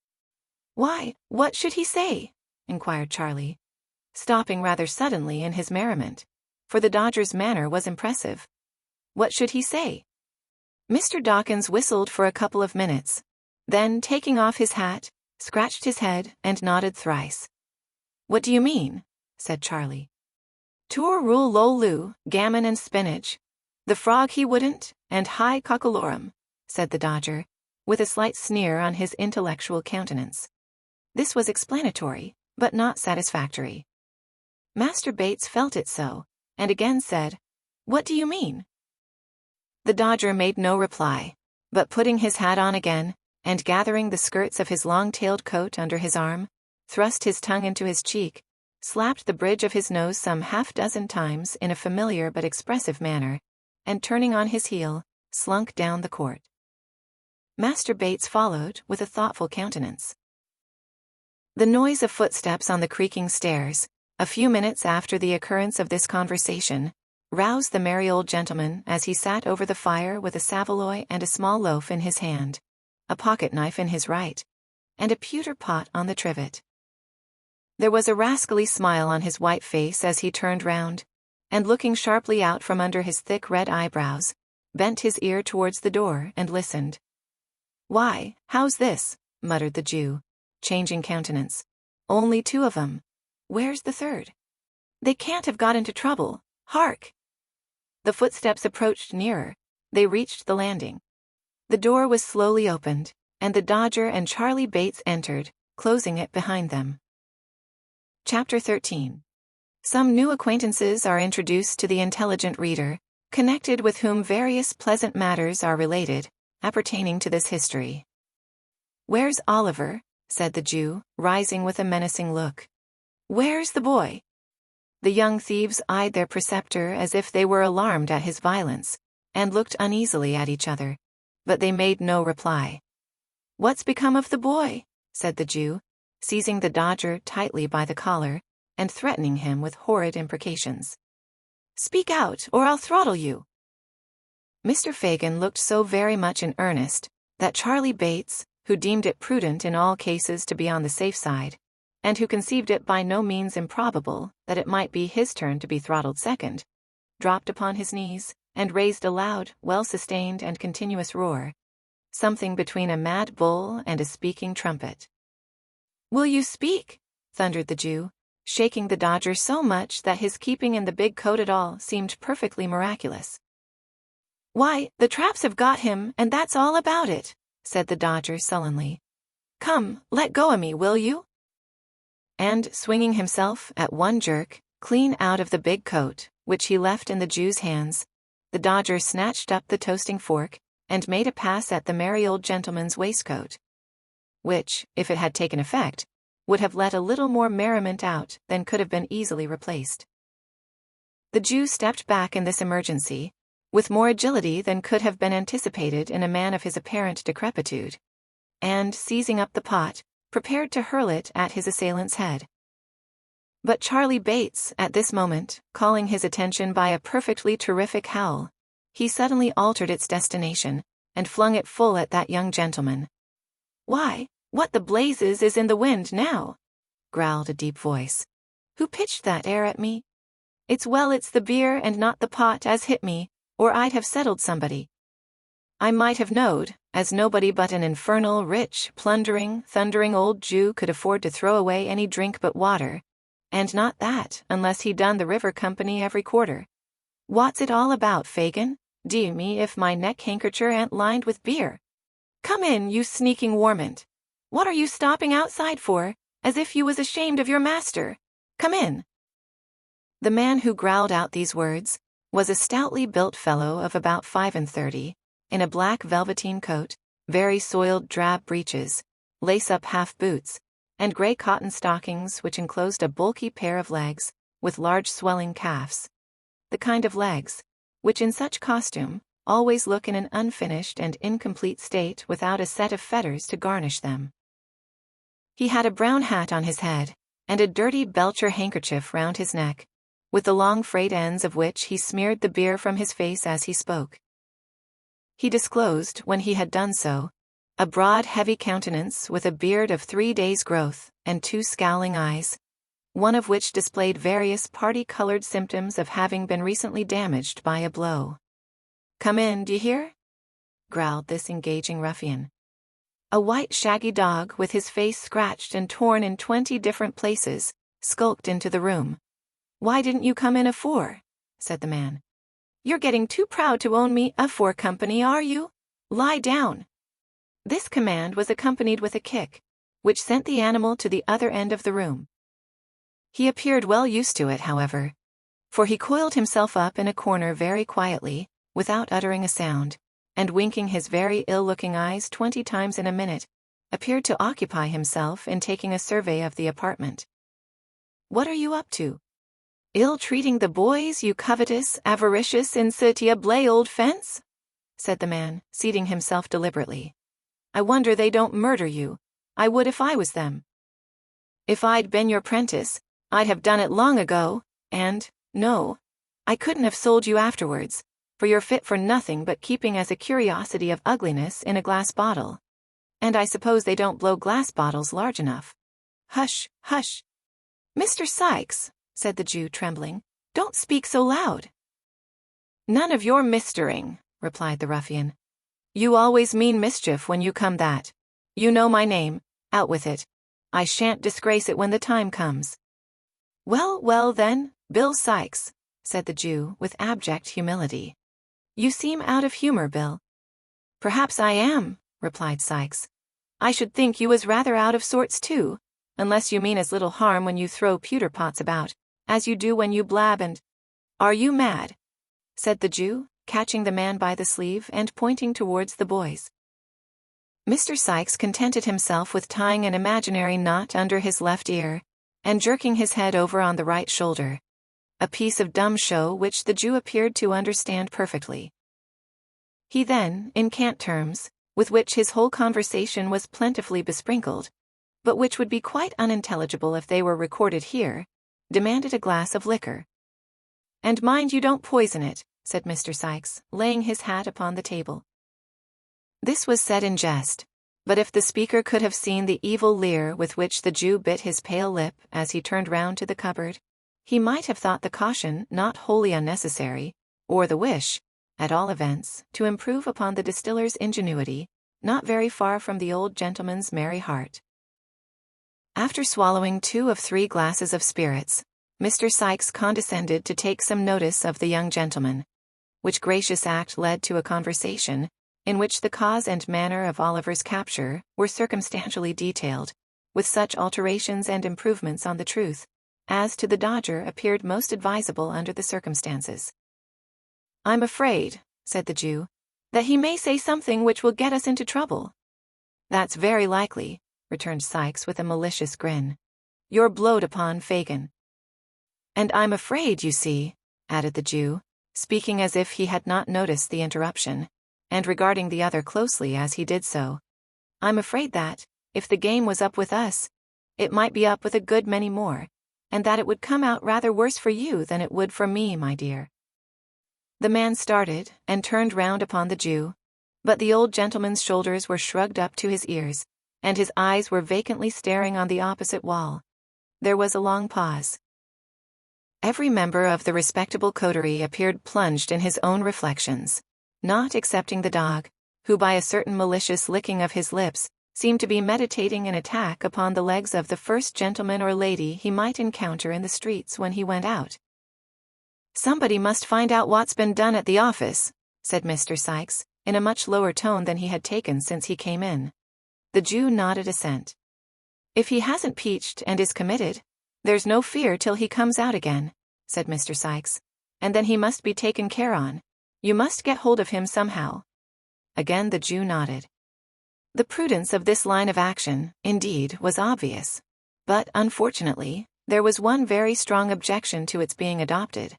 "Why, what should he say?" inquired Charlie, stopping rather suddenly in his merriment, for the Dodger's manner was impressive. "What should he say?" Mr. Dawkins whistled for a couple of minutes, then, taking off his hat, scratched his head and nodded thrice. "What do you mean?" said Charlie. "Tour rule lolu, gammon and spinach. The frog he wouldn't, and high cockalorum," said the Dodger, with a slight sneer on his intellectual countenance. This was explanatory, but not satisfactory. Master Bates felt it so, and again said, "What do you mean?" The Dodger made no reply, but putting his hat on again, and gathering the skirts of his long-tailed coat under his arm, thrust his tongue into his cheek, slapped the bridge of his nose some half-dozen times in a familiar but expressive manner, and turning on his heel, slunk down the court. Master Bates followed with a thoughtful countenance. The noise of footsteps on the creaking stairs, a few minutes after the occurrence of this conversation, roused the merry old gentleman as he sat over the fire with a saveloy and a small loaf in his hand, a pocket-knife in his right, and a pewter pot on the trivet. There was a rascally smile on his white face as he turned round, and looking sharply out from under his thick red eyebrows, bent his ear towards the door and listened. "Why, how's this?" muttered the Jew, changing countenance. "Only two of 'em. Where's the third? They can't have got into trouble. Hark!" The footsteps approached nearer. They reached the landing. The door was slowly opened, and the Dodger and Charlie Bates entered, closing it behind them. Chapter 13. Some new acquaintances are introduced to the intelligent reader, connected with whom various pleasant matters are related, appertaining to this history. "Where's Oliver?" said the Jew, rising with a menacing look. "Where's the boy?" The young thieves eyed their preceptor as if they were alarmed at his violence, and looked uneasily at each other, but they made no reply. "What's become of the boy?" said the Jew, seizing the Dodger tightly by the collar, and threatening him with horrid imprecations. "Speak out, or I'll throttle you." Mr. Fagin looked so very much in earnest, that Charlie Bates, who deemed it prudent in all cases to be on the safe side, and who conceived it by no means improbable that it might be his turn to be throttled second, dropped upon his knees, and raised a loud, well-sustained and continuous roar, something between a mad bull and a speaking trumpet. "Will you speak?" thundered the Jew, shaking the Dodger so much that his keeping in the big coat at all seemed perfectly miraculous. "Why, the traps have got him, and that's all about it," said the Dodger sullenly. "Come, let go o' me, will you?" And, swinging himself, at one jerk, clean out of the big coat, which he left in the Jew's hands, the Dodger snatched up the toasting fork, and made a pass at the merry old gentleman's waistcoat, which, if it had taken effect, would have let a little more merriment out than could have been easily replaced. The Jew stepped back in this emergency, with more agility than could have been anticipated in a man of his apparent decrepitude, and, seizing up the pot, prepared to hurl it at his assailant's head. But Charlie Bates, at this moment, calling his attention by a perfectly terrific howl, he suddenly altered its destination, and flung it full at that young gentleman. "Why, what the blazes is in the wind now?" growled a deep voice. "Who pitched that air at me? It's the beer and not the pot as hit me, or I'd have settled somebody. I might have knowed, as nobody but an infernal, rich, plundering, thundering old Jew could afford to throw away any drink but water, and not that unless he done the river company every quarter. What's it all about, Fagin? Dear me if my neck-handkercher ain't lined with beer. Come in, you sneaking warmint. What are you stopping outside for, as if you was ashamed of your master? Come in." The man who growled out these words was a stoutly built fellow of about 35, in a black velveteen coat, very soiled drab breeches, lace-up half boots, and gray cotton stockings which enclosed a bulky pair of legs with large swelling calves. The kind of legs which in such costume always look in an unfinished and incomplete state without a set of fetters to garnish them. He had a brown hat on his head, and a dirty Belcher handkerchief round his neck, with the long frayed ends of which he smeared the beer from his face as he spoke. He disclosed, when he had done so, a broad heavy countenance with a beard of 3 days' growth, and 2 scowling eyes, one of which displayed various party-colored symptoms of having been recently damaged by a blow. "Come in, d'ye hear?" growled this engaging ruffian. A white shaggy dog with his face scratched and torn in 20 different places skulked into the room. "Why didn't you come in afore?" said the man. "You're getting too proud to own me afore company, are you? Lie down." This command was accompanied with a kick, which sent the animal to the other end of the room. He appeared well used to it, however, for he coiled himself up in a corner very quietly, without uttering a sound, and winking his very ill-looking eyes 20 times in a minute, appeared to occupy himself in taking a survey of the apartment. "What are you up to? Ill-treating the boys, you covetous, avaricious, insatiable old fence?" said the man, seating himself deliberately. "I wonder they don't murder you. I would if I was them. If I'd been your prentice, I'd have done it long ago, and, no, I couldn't have sold you afterwards, for you're fit for nothing but keeping as a curiosity of ugliness in a glass bottle. And I suppose they don't blow glass bottles large enough." "Hush, hush. Mr. Sykes," said the Jew, trembling, "don't speak so loud." "None of your mistering," replied the ruffian. "You always mean mischief when you come that. You know my name, out with it. I shan't disgrace it when the time comes." "Well, well then, Bill Sykes," said the Jew with abject humility. "You seem out of humor, Bill." "Perhaps I am," replied Sykes. "I should think you was rather out of sorts too, unless you mean as little harm when you throw pewter pots about, as you do when you blab and—" "Are you mad?" said the Jew, catching the man by the sleeve and pointing towards the boys. Mr. Sykes contented himself with tying an imaginary knot under his left ear, and jerking his head over on the right shoulder, a piece of dumb show which the Jew appeared to understand perfectly. He then, in cant terms, with which his whole conversation was plentifully besprinkled, but which would be quite unintelligible if they were recorded here, demanded a glass of liquor. "And mind you don't poison it," said Mr. Sykes, laying his hat upon the table. This was said in jest, but if the speaker could have seen the evil leer with which the Jew bit his pale lip as he turned round to the cupboard, he might have thought the caution not wholly unnecessary, or the wish, at all events, to improve upon the distiller's ingenuity, not very far from the old gentleman's merry heart. After swallowing 2 of 3 glasses of spirits, Mr. Sykes condescended to take some notice of the young gentleman, which gracious act led to a conversation, in which the cause and manner of Oliver's capture were circumstantially detailed, with such alterations and improvements on the truth, as to the Dodger appeared most advisable under the circumstances. "I'm afraid," said the Jew, "that he may say something which will get us into trouble." "That's very likely," returned Sykes with a malicious grin. "You're blowed upon, Fagin." "And I'm afraid, you see," added the Jew, speaking as if he had not noticed the interruption, and regarding the other closely as he did so, "I'm afraid that, if the game was up with us, it might be up with a good many more, and that it would come out rather worse for you than it would for me, my dear." The man started, and turned round upon the Jew, but the old gentleman's shoulders were shrugged up to his ears, and his eyes were vacantly staring on the opposite wall. There was a long pause. Every member of the respectable coterie appeared plunged in his own reflections, not excepting the dog, who by a certain malicious licking of his lips, seemed to be meditating an attack upon the legs of the first gentleman or lady he might encounter in the streets when he went out. "Somebody must find out what's been done at the office," said Mr. Sykes, in a much lower tone than he had taken since he came in. The Jew nodded assent. "If he hasn't peached and is committed, "There's no fear till he comes out again," said Mr. Sikes. "And then he must be taken care on. You must get hold of him somehow." Again the Jew nodded. The prudence of this line of action, indeed, was obvious. But, unfortunately, there was one very strong objection to its being adopted.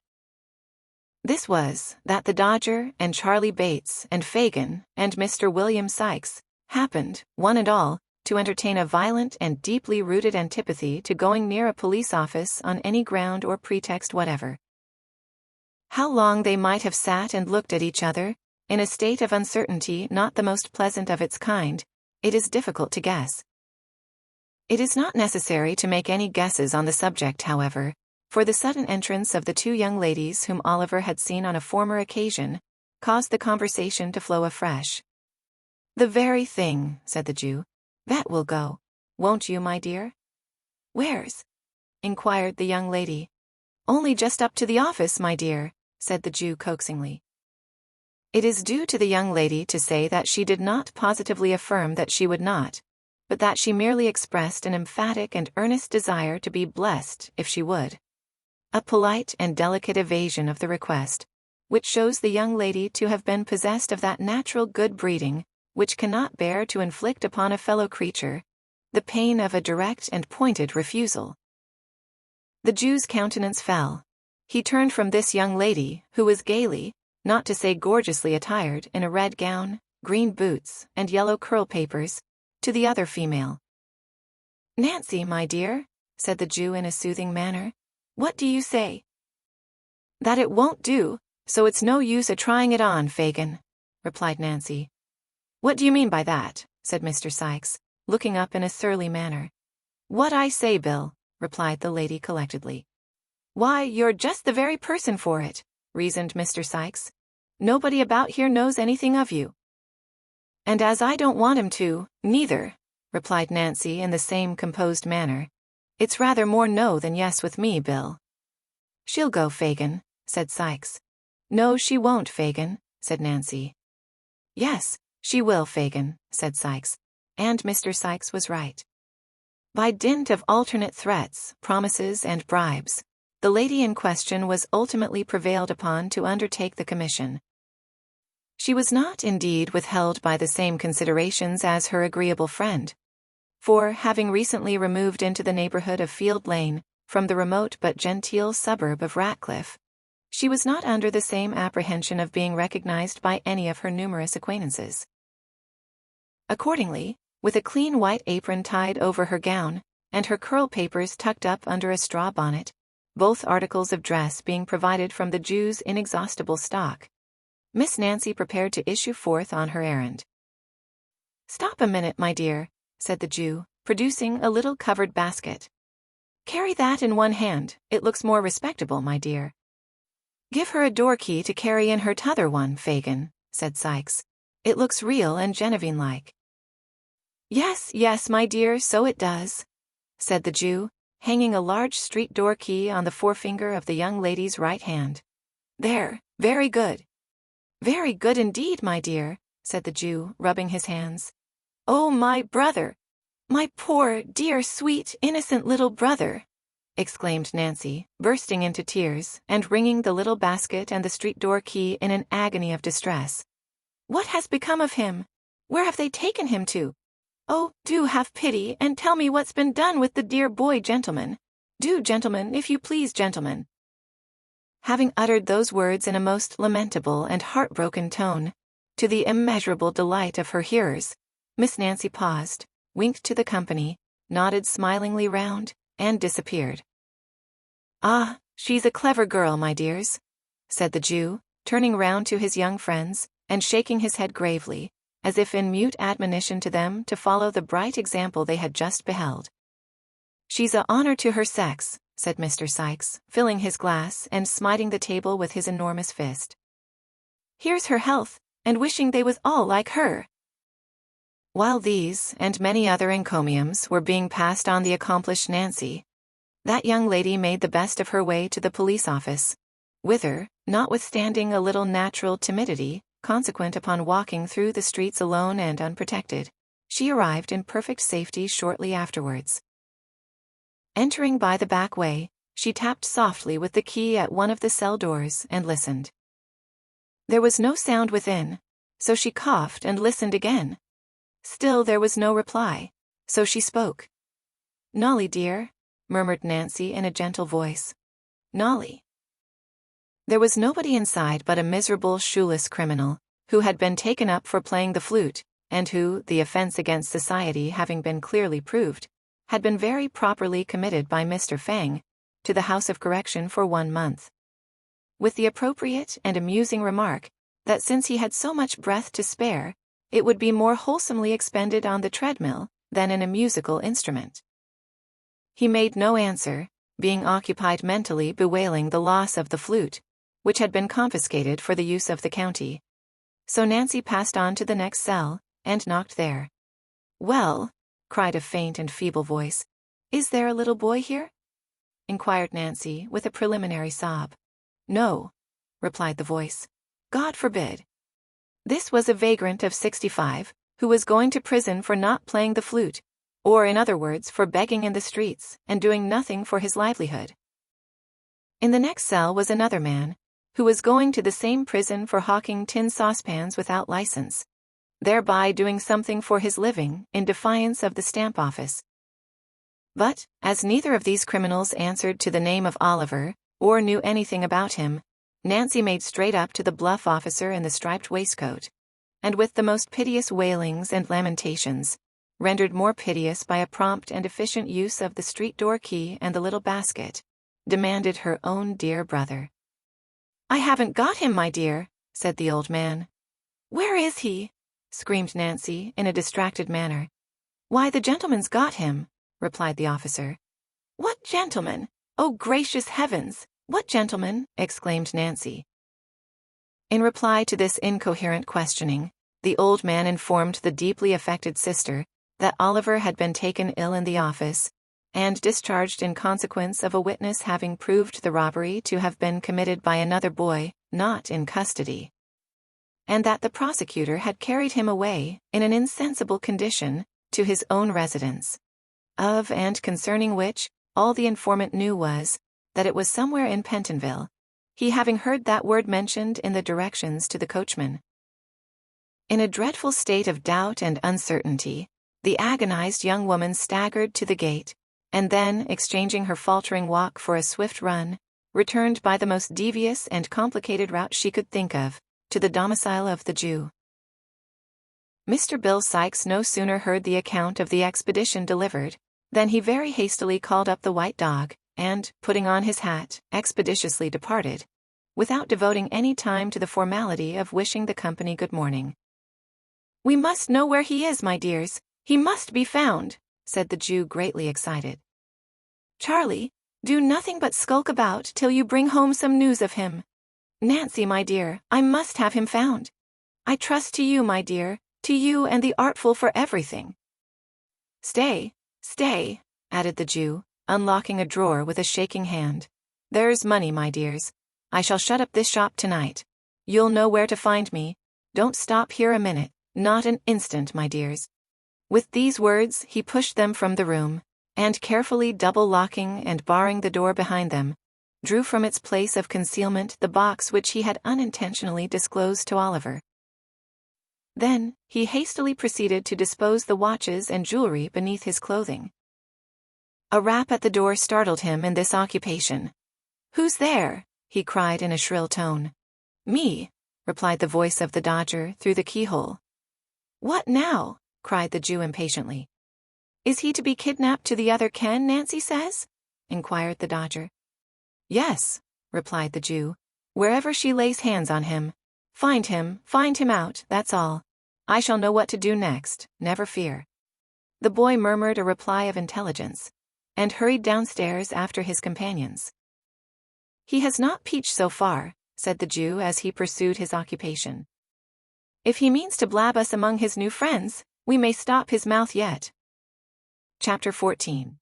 This was, that the Dodger and Charlie Bates and Fagin and Mr. William Sikes happened, one and all, to entertain a violent and deeply rooted antipathy to going near a police office on any ground or pretext whatever. How long they might have sat and looked at each other, in a state of uncertainty not the most pleasant of its kind, it is difficult to guess. It is not necessary to make any guesses on the subject, however, for the sudden entrance of the two young ladies whom Oliver had seen on a former occasion caused the conversation to flow afresh. "The very thing," said the Jew. "That will go. Won't you, my dear?" "Where's?" inquired the young lady. "Only just up to the office, my dear," said the Jew coaxingly. It is due to the young lady to say that she did not positively affirm that she would not, but that she merely expressed an emphatic and earnest desire to be blessed if she would. A polite and delicate evasion of the request, which shows the young lady to have been possessed of that natural good breeding which cannot bear to inflict upon a fellow creature the pain of a direct and pointed refusal. The Jew's countenance fell. He turned from this young lady, who was gaily, not to say gorgeously attired in a red gown, green boots, and yellow curl papers, to the other female. "Nancy, my dear," said the Jew in a soothing manner, "what do you say?" "That it won't do, so it's no use trying it on, Fagin," replied Nancy. "What do you mean by that?" said Mr. Sikes, looking up in a surly manner. "What I say, Bill," replied the lady collectedly. "Why, you're just the very person for it," reasoned Mr. Sikes. "Nobody about here knows anything of you." "And as I don't want him to, neither," replied Nancy in the same composed manner. "It's rather more no than yes with me, Bill." "She'll go, Fagin," said Sikes. "No, she won't, Fagin," said Nancy. "Yes, she will, Fagin," said Sikes. And Mr. Sikes was right. By dint of alternate threats, promises, and bribes, the lady in question was ultimately prevailed upon to undertake the commission. She was not, indeed, withheld by the same considerations as her agreeable friend. For, having recently removed into the neighborhood of Field Lane, from the remote but genteel suburb of Ratcliffe, she was not under the same apprehension of being recognized by any of her numerous acquaintances. Accordingly, with a clean white apron tied over her gown, and her curl papers tucked up under a straw bonnet, both articles of dress being provided from the Jew's inexhaustible stock, Miss Nancy prepared to issue forth on her errand. "Stop a minute, my dear," said the Jew, producing a little covered basket. "Carry that in one hand, it looks more respectable, my dear." "Give her a door key to carry in her t'other one, Fagin," said Sikes. "It looks real and Genevieve-like." "Yes, yes, my dear, so it does," said the Jew, hanging a large street door key on the forefinger of the young lady's right hand. "There, very good." "Very good indeed, my dear," said the Jew, rubbing his hands. "Oh, my brother! My poor, dear, sweet, innocent little brother!" exclaimed Nancy, bursting into tears, and wringing the little basket and the street door key in an agony of distress. "What has become of him? Where have they taken him to? Oh, do have pity, and tell me what's been done with the dear boy, gentlemen. Do, gentlemen, if you please, gentlemen." Having uttered those words in a most lamentable and heartbroken tone, to the immeasurable delight of her hearers, Miss Nancy paused, winked to the company, nodded smilingly round, and disappeared. "Ah, she's a clever girl, my dears," said the Jew, turning round to his young friends, and shaking his head gravely, as if in mute admonition to them to follow the bright example they had just beheld. "She's a honor to her sex," said Mr. Sikes, filling his glass and smiting the table with his enormous fist. "Here's her health, and wishing they was all like her." While these and many other encomiums were being passed on the accomplished Nancy, that young lady made the best of her way to the police office, whither, notwithstanding a little natural timidity consequent upon walking through the streets alone and unprotected, she arrived in perfect safety shortly afterwards. Entering by the back way, she tapped softly with the key at one of the cell doors and listened. There was no sound within, so she coughed and listened again. Still there was no reply, so she spoke. "Nolly, dear," murmured Nancy in a gentle voice. "Nolly." There was nobody inside but a miserable shoeless criminal, who had been taken up for playing the flute, and who, the offense against society having been clearly proved, had been very properly committed by Mr. Fang to the House of Correction for 1 month. With the appropriate and amusing remark that since he had so much breath to spare, it would be more wholesomely expended on the treadmill than in a musical instrument. He made no answer, being occupied mentally bewailing the loss of the flute, which had been confiscated for the use of the county. So Nancy passed on to the next cell, and knocked there. "Well," cried a faint and feeble voice, "is there a little boy here?" inquired Nancy with a preliminary sob. "No," replied the voice. "God forbid." This was a vagrant of 65, who was going to prison for not playing the flute, or in other words for begging in the streets, and doing nothing for his livelihood. In the next cell was another man, who was going to the same prison for hawking tin saucepans without license, thereby doing something for his living in defiance of the stamp office. But, as neither of these criminals answered to the name of Oliver, or knew anything about him, Nancy made straight up to the bluff officer in the striped waistcoat, and with the most piteous wailings and lamentations, rendered more piteous by a prompt and efficient use of the street door key and the little basket, demanded her own dear brother. "I haven't got him, my dear," said the old man. "Where is he?" screamed Nancy in a distracted manner. "Why, the gentleman's got him," replied the officer. "What gentleman? Oh, gracious heavens! What gentleman?" exclaimed Nancy. In reply to this incoherent questioning, the old man informed the deeply affected sister that Oliver had been taken ill in the office, and discharged in consequence of a witness having proved the robbery to have been committed by another boy, not in custody, and that the prosecutor had carried him away, in an insensible condition, to his own residence, of and concerning which all the informant knew was, that it was somewhere in Pentonville, he having heard that word mentioned in the directions to the coachman. In a dreadful state of doubt and uncertainty, the agonized young woman staggered to the gate, and then, exchanging her faltering walk for a swift run, returned by the most devious and complicated route she could think of, to the domicile of the Jew. Mr. Bill Sikes no sooner heard the account of the expedition delivered, than he very hastily called up the white dog, and, putting on his hat, expeditiously departed, without devoting any time to the formality of wishing the company good morning. "We must know where he is, my dears. He must be found," said the Jew, greatly excited. "Charlie, do nothing but skulk about till you bring home some news of him. Nancy, my dear, I must have him found. I trust to you, my dear, to you and the artful for everything." "Stay, stay," added the Jew, unlocking a drawer with a shaking hand. "There's money, my dears. I shall shut up this shop tonight. You'll know where to find me. Don't stop here a minute, not an instant, my dears." With these words he pushed them from the room, and carefully double-locking and barring the door behind them, drew from its place of concealment the box which he had unintentionally disclosed to Oliver. Then, he hastily proceeded to dispose the watches and jewelry beneath his clothing. A rap at the door startled him in this occupation. "Who's there?" he cried in a shrill tone. "Me," replied the voice of the Dodger through the keyhole. "What now?" cried the Jew impatiently. "Is he to be kidnapped to the other Ken, Nancy says?" inquired the Dodger. "Yes," replied the Jew, "wherever she lays hands on him. Find him out, that's all. I shall know what to do next, never fear." The boy murmured a reply of intelligence, and hurried downstairs after his companions. "He has not peached so far," said the Jew as he pursued his occupation. "If he means to blab us among his new friends, we may stop his mouth yet." Chapter 14.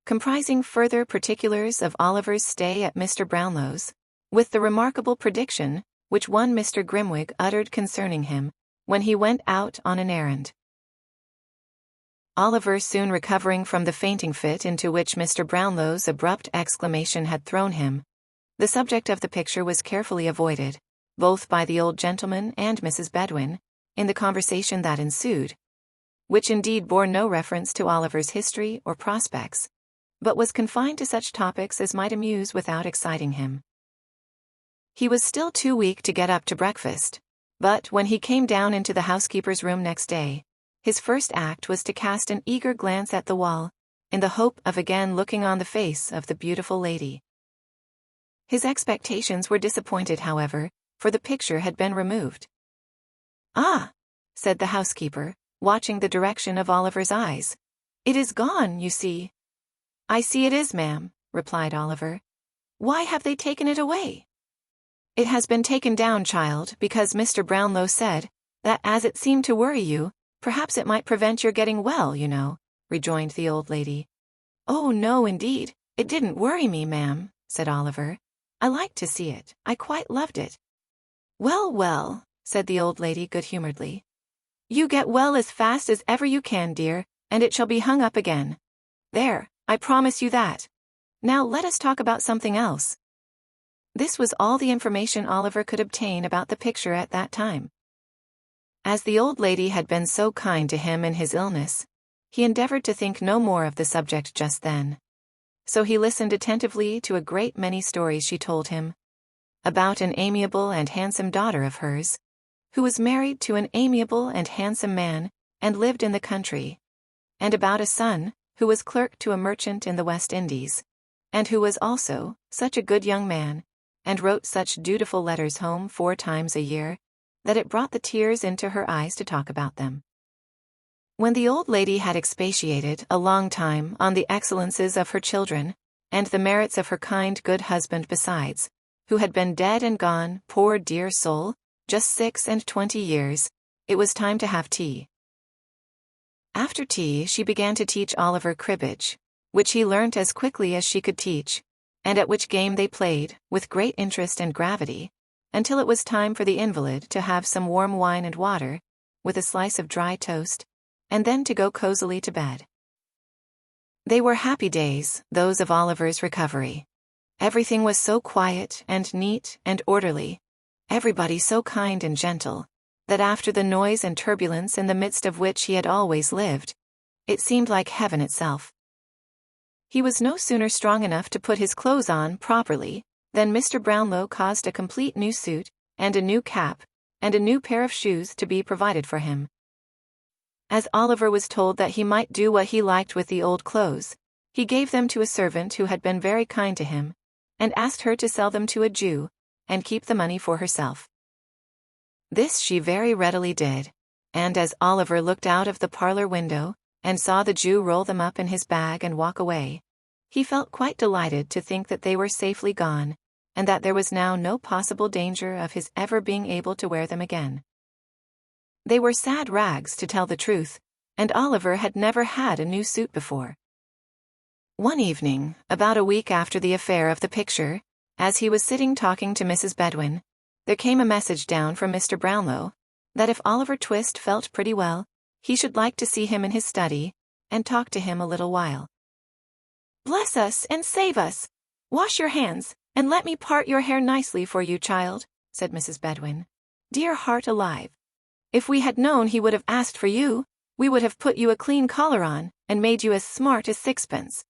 Comprising further particulars of Oliver's stay at Mr. Brownlow's, with the remarkable prediction which one Mr. Grimwig uttered concerning him, when he went out on an errand. Oliver soon recovering from the fainting fit into which Mr. Brownlow's abrupt exclamation had thrown him. The subject of the picture was carefully avoided, both by the old gentleman and Mrs. Bedwin, in the conversation that ensued, which indeed bore no reference to Oliver's history or prospects, but was confined to such topics as might amuse without exciting him. He was still too weak to get up to breakfast, but when he came down into the housekeeper's room next day, his first act was to cast an eager glance at the wall, in the hope of again looking on the face of the beautiful lady. His expectations were disappointed, however, for the picture had been removed. "Ah," said the housekeeper, watching the direction of Oliver's eyes. "It is gone, you see." "I see it is, ma'am," replied Oliver. "Why have they taken it away?" "It has been taken down, child, because Mr. Brownlow said that as it seemed to worry you, perhaps it might prevent your getting well, you know," rejoined the old lady. "Oh, no, indeed, it didn't worry me, ma'am," said Oliver. "I liked to see it. I quite loved it." "Well, well," said the old lady good-humoredly. "You get well as fast as ever you can, dear, and it shall be hung up again. There, I promise you that. Now let us talk about something else." This was all the information Oliver could obtain about the picture at that time. As the old lady had been so kind to him in his illness, he endeavored to think no more of the subject just then. So he listened attentively to a great many stories she told him, about an amiable and handsome daughter of hers, who was married to an amiable and handsome man, and lived in the country, and about a son, who was clerk to a merchant in the West Indies, and who was also such a good young man, and wrote such dutiful letters home 4 times a year, that it brought the tears into her eyes to talk about them. When the old lady had expatiated a long time on the excellences of her children, and the merits of her kind good husband besides, who had been dead and gone, poor dear soul, just 26 years, it was time to have tea. After tea she began to teach Oliver cribbage, which he learnt as quickly as she could teach, and at which game they played, with great interest and gravity, until it was time for the invalid to have some warm wine and water, with a slice of dry toast, and then to go cosily to bed. They were happy days, those of Oliver's recovery. Everything was so quiet and neat and orderly, everybody so kind and gentle, that after the noise and turbulence in the midst of which he had always lived, it seemed like heaven itself. He was no sooner strong enough to put his clothes on properly than Mr. Brownlow caused a complete new suit, and a new cap, and a new pair of shoes to be provided for him. As Oliver was told that he might do what he liked with the old clothes, he gave them to a servant who had been very kind to him, and asked her to sell them to a Jew, and keep the money for herself. This she very readily did, and as Oliver looked out of the parlor window, and saw the Jew roll them up in his bag and walk away, he felt quite delighted to think that they were safely gone, and that there was now no possible danger of his ever being able to wear them again. They were sad rags, to tell the truth, and Oliver had never had a new suit before. One evening, about a week after the affair of the picture, as he was sitting talking to Mrs. Bedwin, there came a message down from Mr. Brownlow, that if OliverTwist felt pretty well, he should like to see him in his study, and talk to him a little while. "Bless us and save us! Wash your hands, and let me part your hair nicely for you, child," said Mrs. Bedwin. "Dear heart alive! If we had known he would have asked for you, we would have put you a clean collar on, and made you as smart as sixpence."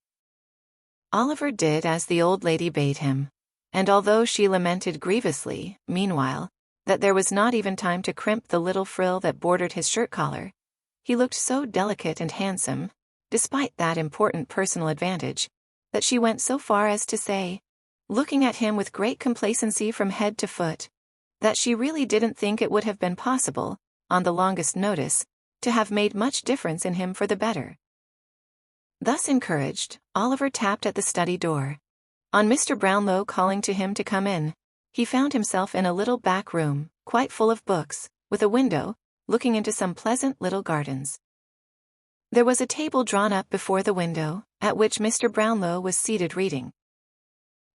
Oliver did as the old lady bade him, and although she lamented grievously, meanwhile, that there was not even time to crimp the little frill that bordered his shirt collar, he looked so delicate and handsome, despite that important personal advantage, that she went so far as to say, looking at him with great complacency from head to foot, that she really didn't think it would have been possible, on the longest notice, to have made much difference in him for the better. Thus encouraged, Oliver tapped at the study door. On Mr. Brownlow calling to him to come in, he found himself in a little back room, quite full of books, with a window, looking into some pleasant little gardens. There was a table drawn up before the window, at which Mr. Brownlow was seated reading.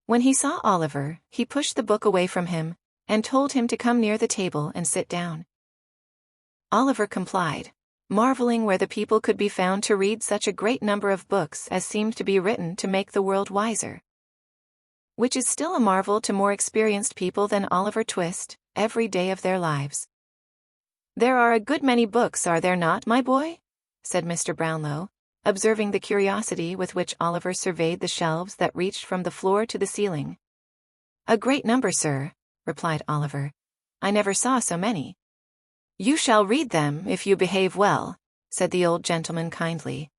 When he saw Oliver, he pushed the book away from him, and told him to come near the table and sit down. Oliver complied, marveling where the people could be found to read such a great number of books as seemed to be written to make the world wiser. Which is still a marvel to more experienced people than Oliver Twist, every day of their lives. "There are a good many books, are there not, my boy?" said Mr. Brownlow, observing the curiosity with which Oliver surveyed the shelves that reached from the floor to the ceiling. "A great number, sir," replied Oliver. "I never saw so many." "You shall read them if you behave well," said the old gentleman kindly.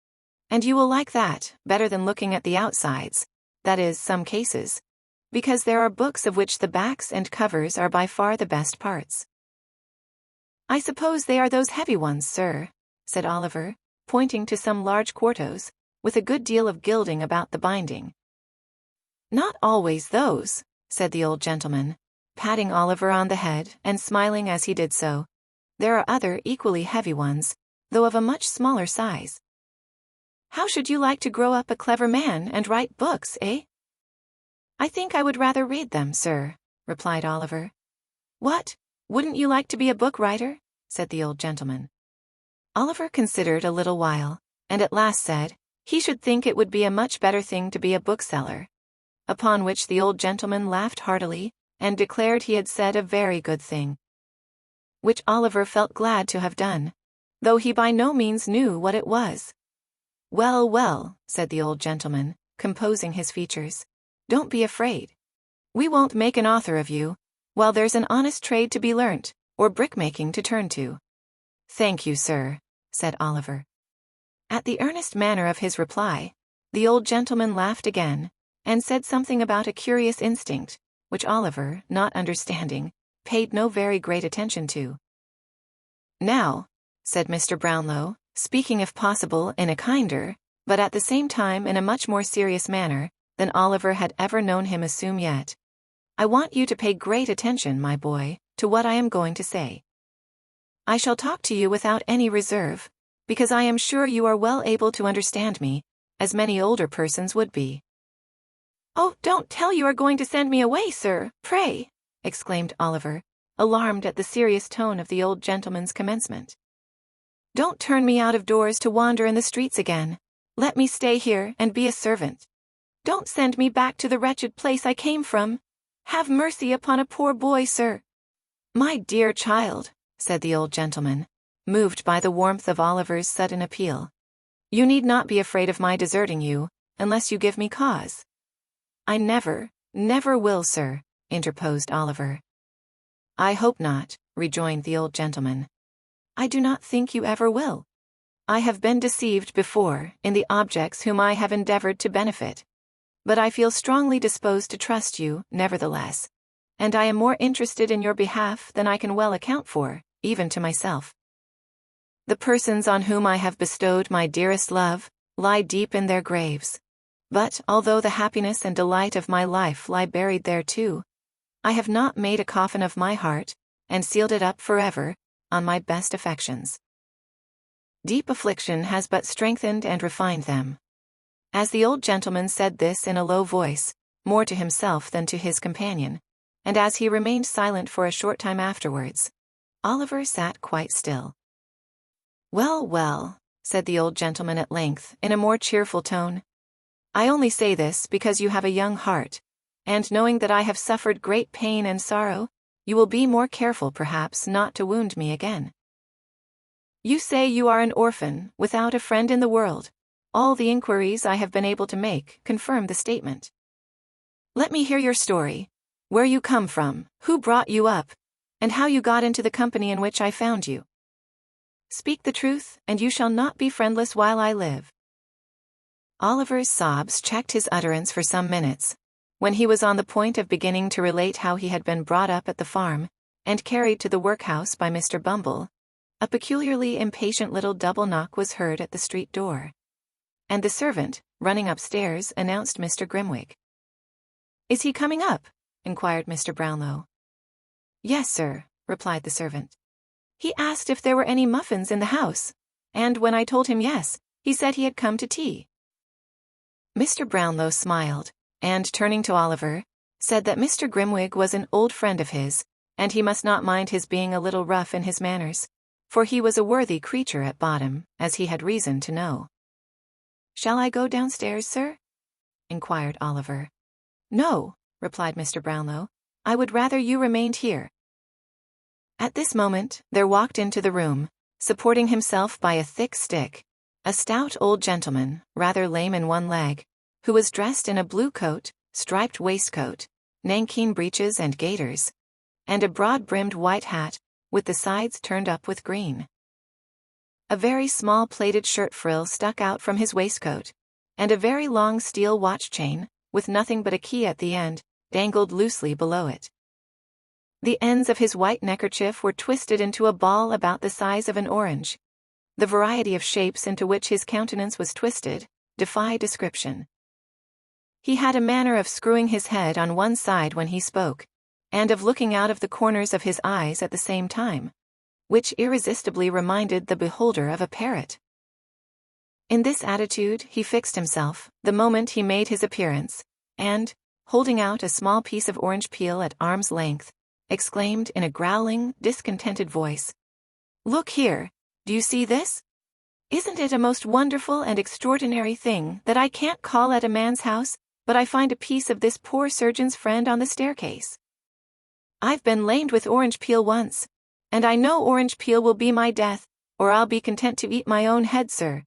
"And you will like that better than looking at the outsides, that is, some cases, because there are books of which the backs and covers are by far the best parts." "I suppose they are those heavy ones, sir," said Oliver, pointing to some large quartos, with a good deal of gilding about the binding. "Not always those," said the old gentleman, patting Oliver on the head and smiling as he did so. "There are other equally heavy ones, though of a much smaller size." "How should you like to grow up a clever man and write books, eh?" "I think I would rather read them, sir," replied Oliver. "What? Wouldn't you like to be a book writer?" said the old gentleman. Oliver considered a little while, and at last said, he should think it would be a much better thing to be a bookseller. Upon which the old gentleman laughed heartily, and declared he had said a very good thing. Which Oliver felt glad to have done, though he by no means knew what it was. "Well, well," said the old gentleman, composing his features, "don't be afraid. We won't make an author of you, while there's an honest trade to be learnt, or brickmaking to turn to." "Thank you, sir," said Oliver. At the earnest manner of his reply, the old gentleman laughed again, and said something about a curious instinct, which Oliver, not understanding, paid no very great attention to. "Now," said Mr. Brownlow, speaking if possible in a kinder, but at the same time in a much more serious manner than Oliver had ever known him assume yet, "I want you to pay great attention, my boy, to what I am going to say. I shall talk to you without any reserve, because I am sure you are well able to understand me, as many older persons would be." "Oh, don't tell you are going to send me away, sir, pray," exclaimed Oliver, alarmed at the serious tone of the old gentleman's commencement. "Don't turn me out of doors to wander in the streets again. Let me stay here and be a servant. Don't send me back to the wretched place I came from. Have mercy upon a poor boy, sir." "My dear child," said the old gentleman, moved by the warmth of Oliver's sudden appeal, "you need not be afraid of my deserting you, unless you give me cause." "I never, never will, sir," interposed Oliver. "I hope not," rejoined the old gentleman. "I do not think you ever will. I have been deceived before in the objects whom I have endeavored to benefit. But I feel strongly disposed to trust you, nevertheless, and I am more interested in your behalf than I can well account for, even to myself. The persons on whom I have bestowed my dearest love lie deep in their graves. But although the happiness and delight of my life lie buried there too, I have not made a coffin of my heart, and sealed it up forever, on my best affections. Deep affliction has but strengthened and refined them." As the old gentleman said this in a low voice, more to himself than to his companion, and as he remained silent for a short time afterwards, Oliver sat quite still. "Well, well," said the old gentleman at length, in a more cheerful tone, "I only say this because you have a young heart, and knowing that I have suffered great pain and sorrow, you will be more careful perhaps not to wound me again. You say you are an orphan, without a friend in the world. All the inquiries I have been able to make confirm the statement. Let me hear your story, where you come from, who brought you up, and how you got into the company in which I found you. Speak the truth, and you shall not be friendless while I live." Oliver's sobs checked his utterance for some minutes, when he was on the point of beginning to relate how he had been brought up at the farm, and carried to the workhouse by Mr. Bumble. A peculiarly impatient little double knock was heard at the street door, and the servant, running upstairs, announced Mr. Grimwig. "Is he coming up?" inquired Mr. Brownlow. "Yes, sir," replied the servant. "He asked if there were any muffins in the house, and when I told him yes, he said he had come to tea." Mr. Brownlow smiled, and turning to Oliver, said that Mr. Grimwig was an old friend of his, and he must not mind his being a little rough in his manners, for he was a worthy creature at bottom, as he had reason to know. "Shall I go downstairs, sir?" inquired Oliver. "No," replied Mr. Brownlow. "I would rather you remained here." At this moment, there walked into the room, supporting himself by a thick stick, a stout old gentleman, rather lame in one leg, who was dressed in a blue coat, striped waistcoat, nankeen breeches and gaiters, and a broad-brimmed white hat, with the sides turned up with green. A very small plaited shirt frill stuck out from his waistcoat, and a very long steel watch chain, with nothing but a key at the end, dangled loosely below it. The ends of his white neckerchief were twisted into a ball about the size of an orange. The variety of shapes into which his countenance was twisted defy description. He had a manner of screwing his head on one side when he spoke, and of looking out of the corners of his eyes at the same time, which irresistibly reminded the beholder of a parrot. In this attitude he fixed himself the moment he made his appearance, and, holding out a small piece of orange peel at arm's length, exclaimed in a growling, discontented voice, "Look here, do you see this? Isn't it a most wonderful and extraordinary thing that I can't call at a man's house, but I find a piece of this poor surgeon's friend on the staircase? I've been lamed with orange peel once, and I know orange peel will be my death, or I'll be content to eat my own head, sir."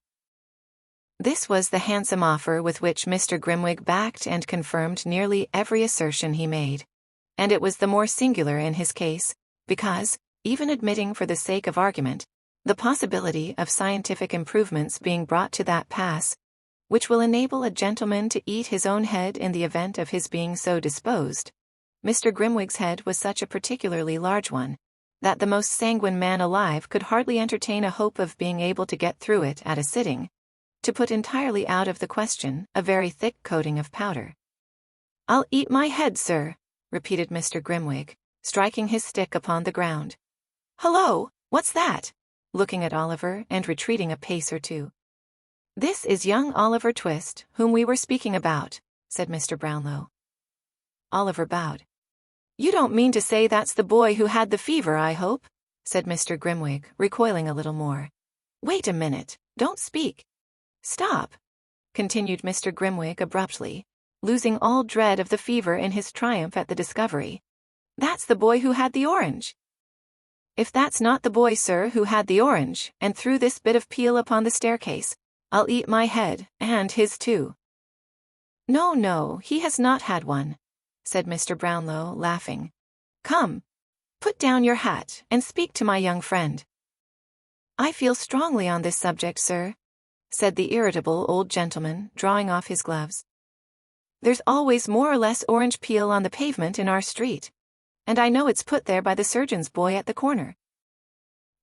This was the handsome offer with which Mr. Grimwig backed and confirmed nearly every assertion he made, and it was the more singular in his case, because, even admitting for the sake of argument, the possibility of scientific improvements being brought to that pass, which will enable a gentleman to eat his own head in the event of his being so disposed, Mr. Grimwig's head was such a particularly large one, that the most sanguine man alive could hardly entertain a hope of being able to get through it at a sitting, to put entirely out of the question a very thick coating of powder. "I'll eat my head, sir," repeated Mr. Grimwig, striking his stick upon the ground. "Hullo, what's that?" looking at Oliver and retreating a pace or two. "This is young Oliver Twist, whom we were speaking about," said Mr. Brownlow. Oliver bowed. "You don't mean to say that's the boy who had the fever, I hope?" said Mr. Grimwig, recoiling a little more. "Wait a minute, don't speak. Stop," continued Mr. Grimwig abruptly, losing all dread of the fever in his triumph at the discovery. "That's the boy who had the orange." "If that's not the boy, sir, who had the orange, and threw this bit of peel upon the staircase, I'll eat my head, and his too." "No, no, he has not had one," said Mr. Brownlow, laughing. "Come, put down your hat, and speak to my young friend." "I feel strongly on this subject, sir," said the irritable old gentleman, drawing off his gloves. "There's always more or less orange peel on the pavement in our street, and I know it's put there by the surgeon's boy at the corner.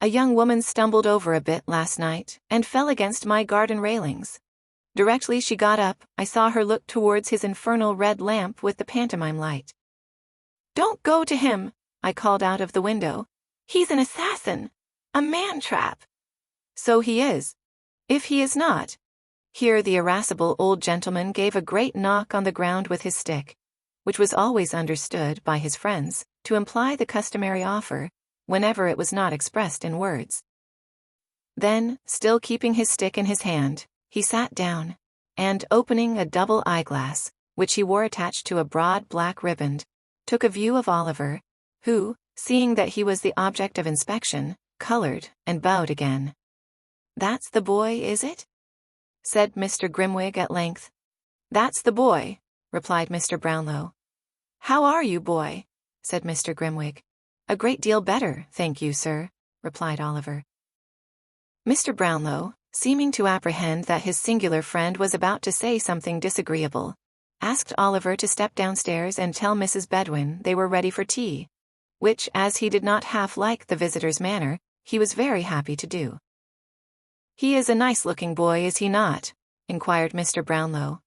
A young woman stumbled over a bit last night, and fell against my garden railings. Directly she got up, I saw her look towards his infernal red lamp with the pantomime light. 'Don't go to him,' I called out of the window. 'He's an assassin, a man-trap.' 'So he is. If he is not—' Here the irascible old gentleman gave a great knock on the ground with his stick, which was always understood by his friends to imply the customary offer, whenever it was not expressed in words. Then, still keeping his stick in his hand, he sat down, and opening a double eyeglass, which he wore attached to a broad black riband, took a view of Oliver, who, seeing that he was the object of inspection, colored and bowed again. "That's the boy, is it?" said Mr. Grimwig at length. "That's the boy," replied Mr. Brownlow. "How are you, boy?" said Mr. Grimwig. "A great deal better, thank you, sir," replied Oliver. Mr. Brownlow, seeming to apprehend that his singular friend was about to say something disagreeable, asked Oliver to step downstairs and tell Mrs. Bedwin they were ready for tea, which, as he did not half like the visitor's manner, he was very happy to do. "He is a nice-looking boy, is he not?" inquired Mr. Brownlow.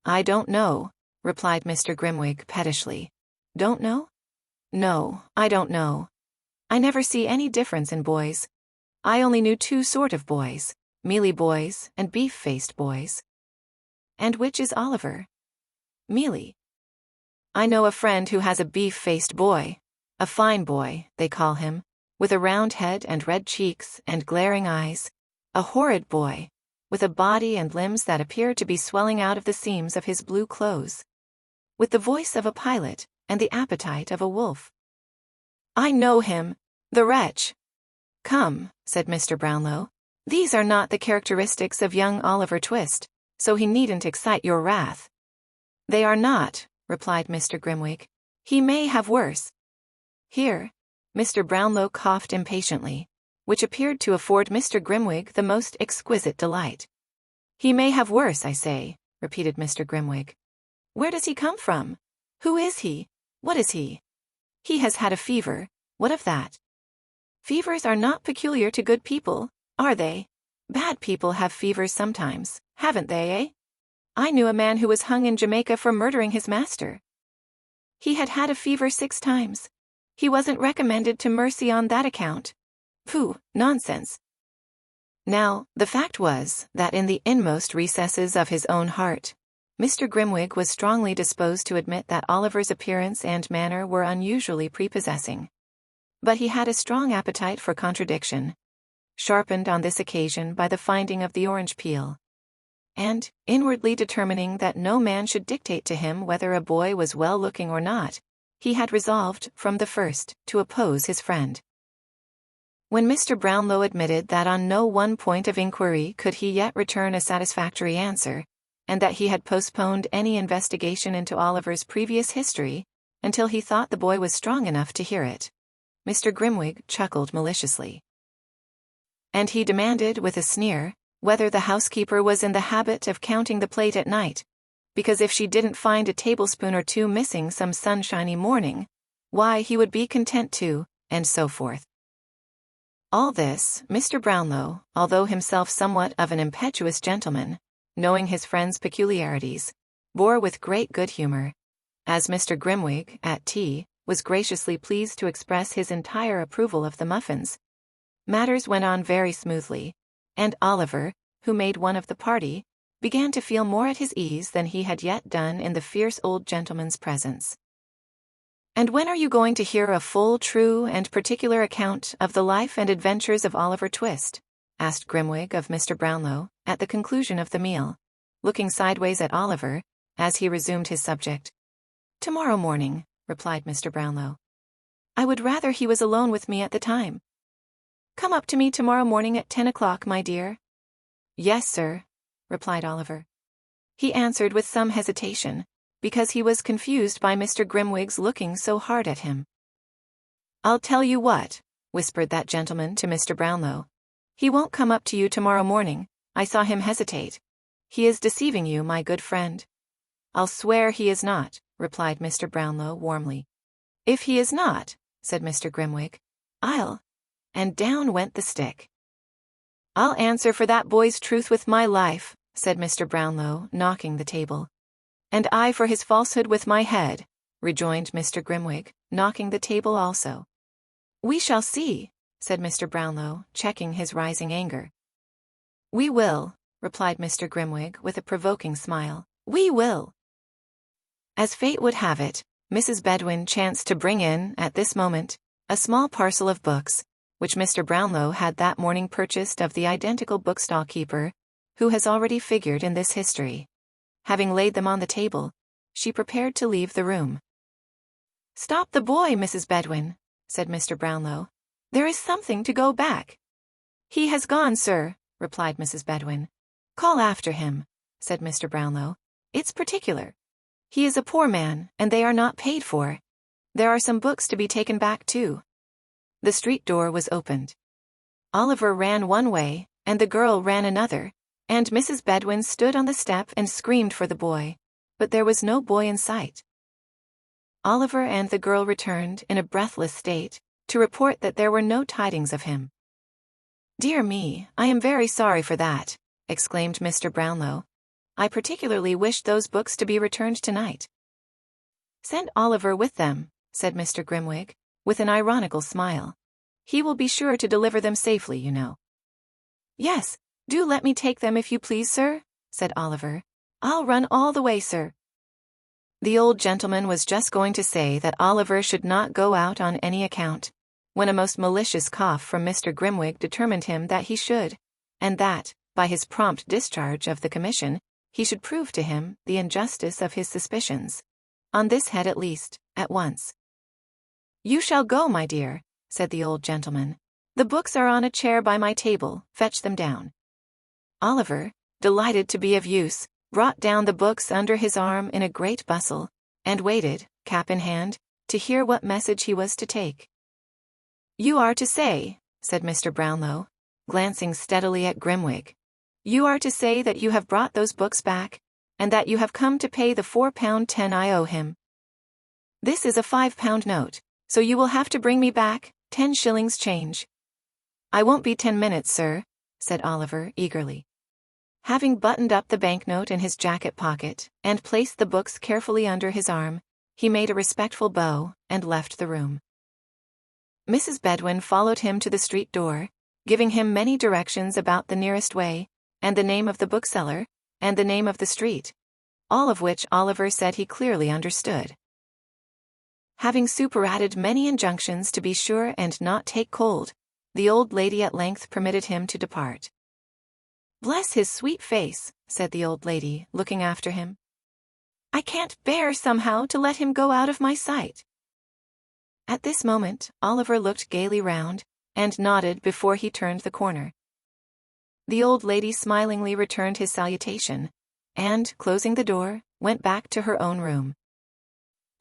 "I don't know," replied Mr. Grimwig pettishly. "Don't know?" "No, I don't know. I never see any difference in boys. I only knew two sort of boys, mealy boys and beef-faced boys." "And which is Oliver?" "Mealy." "I know a friend who has a beef-faced boy, a fine boy, they call him, with a round head and red cheeks and glaring eyes, a horrid boy, with a body and limbs that appeared to be swelling out of the seams of his blue clothes, with the voice of a pilot and the appetite of a wolf. "I know him, the wretch." "Come," said Mr. Brownlow, "these are not the characteristics of young Oliver Twist, so he needn't excite your wrath." "They are not," replied Mr. Grimwig. "He may have worse." Here, Mr. Brownlow coughed impatiently, which appeared to afford Mr. Grimwig the most exquisite delight. "He may have worse, I say," repeated Mr. Grimwig. "Where does he come from? Who is he? What is he?" "He has had a fever. What of that?" "Fevers are not peculiar to good people, are they? Bad people have fevers sometimes, haven't they, eh? I knew a man who was hung in Jamaica for murdering his master. He had had a fever 6 times. He wasn't recommended to mercy on that account. Pooh, nonsense." Now, the fact was that in the inmost recesses of his own heart, Mr. Grimwig was strongly disposed to admit that Oliver's appearance and manner were unusually prepossessing. But he had a strong appetite for contradiction, sharpened on this occasion by the finding of the orange peel. And, inwardly determining that no man should dictate to him whether a boy was well-looking or not, he had resolved, from the first, to oppose his friend. When Mr. Brownlow admitted that on no one point of inquiry could he yet return a satisfactory answer, and that he had postponed any investigation into Oliver's previous history until he thought the boy was strong enough to hear it, Mr. Grimwig chuckled maliciously. And he demanded with a sneer whether the housekeeper was in the habit of counting the plate at night, because if she didn't find a tablespoon or 2 missing some sunshiny morning, why he would be content to, and so forth. All this, Mr. Brownlow, although himself somewhat of an impetuous gentleman, knowing his friend's peculiarities, bore with great good humor, as Mr. Grimwig, at tea, was graciously pleased to express his entire approval of the muffins. Matters went on very smoothly, and Oliver, who made one of the party, began to feel more at his ease than he had yet done in the fierce old gentleman's presence. "And when are you going to hear a full, true, and particular account of the life and adventures of Oliver Twist?" asked Grimwig of Mr. Brownlow, at the conclusion of the meal, looking sideways at Oliver, as he resumed his subject. "Tomorrow morning," replied Mr. Brownlow. "I would rather he was alone with me at the time." "Come up to me tomorrow morning at 10 o'clock, my dear." "Yes, sir," replied Oliver. He answered with some hesitation, because he was confused by Mr. Grimwig's looking so hard at him. "I'll tell you what," whispered that gentleman to Mr. Brownlow. "He won't come up to you tomorrow morning. I saw him hesitate. He is deceiving you, my good friend." "I'll swear he is not," replied Mr. Brownlow warmly. "If he is not," said Mr. Grimwig, "I'll—" and down went the stick. "I'll answer for that boy's truth with my life," said Mr. Brownlow, knocking the table. "And I for his falsehood with my head," rejoined Mr. Grimwig, knocking the table also. "We shall see," said Mr. Brownlow, checking his rising anger. "We will," replied Mr. Grimwig with a provoking smile. "We will." As fate would have it, Mrs. Bedwin chanced to bring in, at this moment, a small parcel of books, which Mr. Brownlow had that morning purchased of the identical bookstall keeper, who has already figured in this history. Having laid them on the table, she prepared to leave the room. "Stop the boy, Mrs. Bedwin," said Mr. Brownlow. "There is something to go back." "He has gone, sir," replied Mrs. Bedwin. "Call after him," said Mr. Brownlow. "It's particular. He is a poor man, and they are not paid for. There are some books to be taken back, too." The street door was opened. Oliver ran one way, and the girl ran another, and Mrs. Bedwin stood on the step and screamed for the boy, but there was no boy in sight. Oliver and the girl returned in a breathless state, to report that there were no tidings of him. "Dear me, I am very sorry for that," exclaimed Mr. Brownlow. "I particularly wished those books to be returned tonight." "Send Oliver with them," said Mr. Grimwig, with an ironical smile. "He will be sure to deliver them safely, you know." "Yes, do let me take them if you please, sir," said Oliver. "I'll run all the way, sir." The old gentleman was just going to say that Oliver should not go out on any account, when a most malicious cough from Mr. Grimwig determined him that he should, and that, by his prompt discharge of the commission, he should prove to him the injustice of his suspicions. On this head at least, at once. "You shall go, my dear," said the old gentleman. "The books are on a chair by my table, fetch them down." Oliver, delighted to be of use, brought down the books under his arm in a great bustle, and waited, cap in hand, to hear what message he was to take. "You are to say," said Mr. Brownlow, glancing steadily at Grimwig, "you are to say that you have brought those books back, and that you have come to pay the £4.10 I owe him. This is a £5 note, so you will have to bring me back 10 shillings change." "I won't be 10 minutes, sir," said Oliver eagerly. Having buttoned up the banknote in his jacket pocket, and placed the books carefully under his arm, he made a respectful bow, and left the room. Mrs. Bedwin followed him to the street door, giving him many directions about the nearest way, and the name of the bookseller, and the name of the street, all of which Oliver said he clearly understood. Having superadded many injunctions to be sure and not take cold, the old lady at length permitted him to depart. "Bless his sweet face," said the old lady, looking after him. "I can't bear somehow to let him go out of my sight." At this moment, Oliver looked gaily round, and nodded before he turned the corner. The old lady smilingly returned his salutation, and, closing the door, went back to her own room.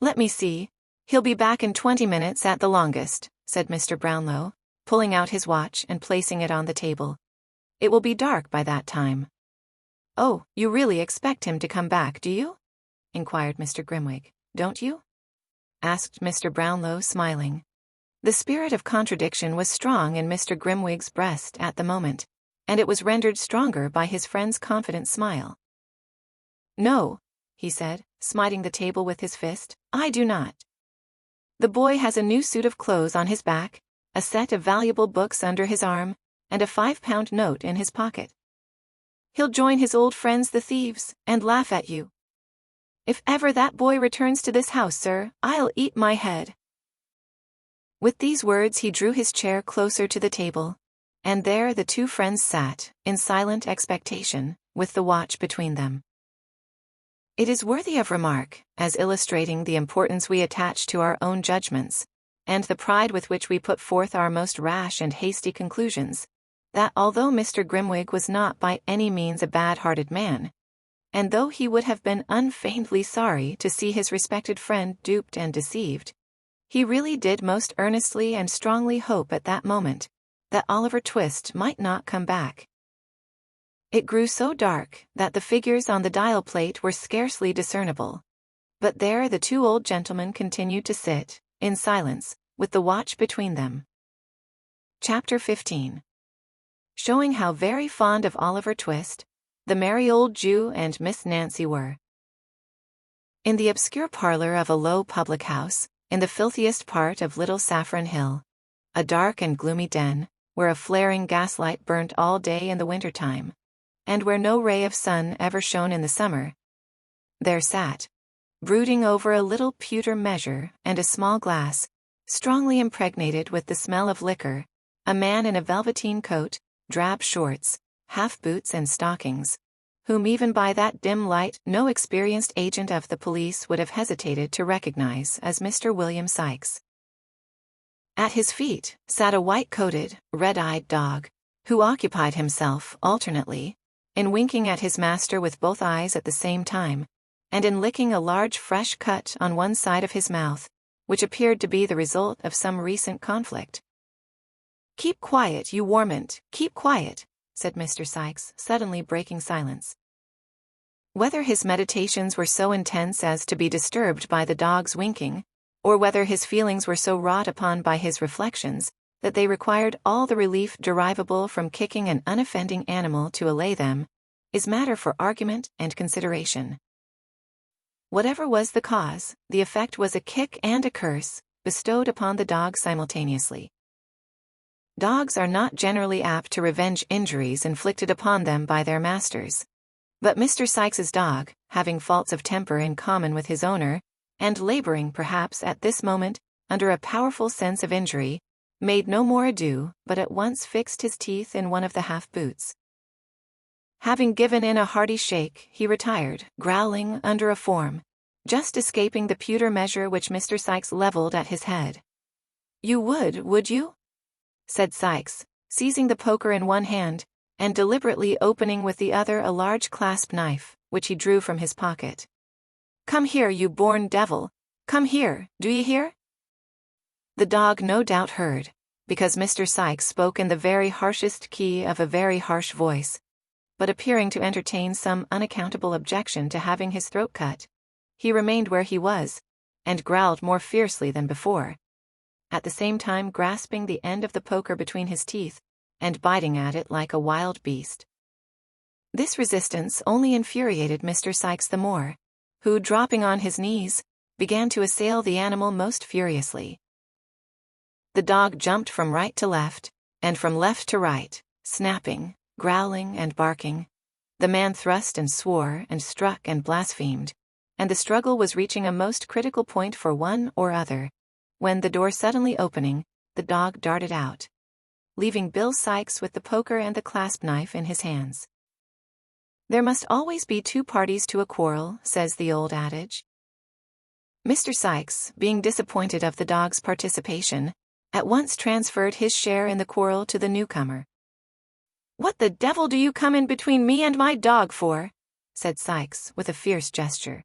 "Let me see, he'll be back in 20 minutes at the longest," said Mr. Brownlow, pulling out his watch and placing it on the table. "It will be dark by that time." "Oh, you really expect him to come back, do you?" inquired Mr. Grimwig. "Don't you?" asked Mr. Brownlow, smiling. The spirit of contradiction was strong in Mr. Grimwig's breast at the moment, and it was rendered stronger by his friend's confident smile. "No," he said, smiting the table with his fist, "I do not. The boy has a new suit of clothes on his back, a set of valuable books under his arm, and a £5 note in his pocket. He'll join his old friends the thieves, and laugh at you. If ever that boy returns to this house, sir, I'll eat my head." With these words he drew his chair closer to the table, and there the two friends sat, in silent expectation, with the watch between them. It is worthy of remark, as illustrating the importance we attach to our own judgments, and the pride with which we put forth our most rash and hasty conclusions, that although Mr. Grimwig was not by any means a bad-hearted man, and though he would have been unfeignedly sorry to see his respected friend duped and deceived, he really did most earnestly and strongly hope at that moment that OliverTwist might not come back. It grew so dark that the figures on the dial plate were scarcely discernible, but there the two old gentlemen continued to sit, in silence, with the watch between them. Chapter 15. Showing how very fond of OliverTwist, the merry old Jew and Miss Nancy were. In the obscure parlor of a low public house, in the filthiest part of Little Saffron Hill, a dark and gloomy den, where a flaring gaslight burnt all day in the winter-time, and where no ray of sun ever shone in the summer, there sat, brooding over a little pewter measure and a small glass, strongly impregnated with the smell of liquor, a man in a velveteen coat, drab shorts, half-boots and stockings, whom even by that dim light no experienced agent of the police would have hesitated to recognize as Mr. William Sikes. At his feet sat a white-coated, red-eyed dog, who occupied himself, alternately, in winking at his master with both eyes at the same time, and in licking a large fresh cut on one side of his mouth, which appeared to be the result of some recent conflict. "Keep quiet, you warmint, keep quiet," said Mr. Sikes, suddenly breaking silence. Whether his meditations were so intense as to be disturbed by the dog's winking, or whether his feelings were so wrought upon by his reflections that they required all the relief derivable from kicking an unoffending animal to allay them, is matter for argument and consideration. Whatever was the cause, the effect was a kick and a curse, bestowed upon the dog simultaneously. Dogs are not generally apt to revenge injuries inflicted upon them by their masters. But Mr. Sikes's dog, having faults of temper in common with his owner, and laboring perhaps at this moment under a powerful sense of injury, made no more ado, but at once fixed his teeth in one of the half-boots. Having given in a hearty shake, he retired, growling, under a form, just escaping the pewter measure which Mr. Sikes levelled at his head. "You would you?" said Sikes, seizing the poker in one hand, and deliberately opening with the other a large clasp knife, which he drew from his pocket. "Come here, you born devil! Come here, do ye hear?" The dog no doubt heard, because Mr. Sikes spoke in the very harshest key of a very harsh voice, but appearing to entertain some unaccountable objection to having his throat cut, he remained where he was, and growled more fiercely than before, at the same time grasping the end of the poker between his teeth, and biting at it like a wild beast. This resistance only infuriated Mr. Sikes the more, who, dropping on his knees, began to assail the animal most furiously. The dog jumped from right to left, and from left to right, snapping, growling, and barking. The man thrust and swore and struck and blasphemed, and the struggle was reaching a most critical point for one or other, when, the door suddenly opening, the dog darted out, leaving Bill Sikes with the poker and the clasp knife in his hands. There must always be two parties to a quarrel, says the old adage. Mr. Sikes, being disappointed of the dog's participation, at once transferred his share in the quarrel to the newcomer. "What the devil do you come in between me and my dog for?" said Sikes, with a fierce gesture.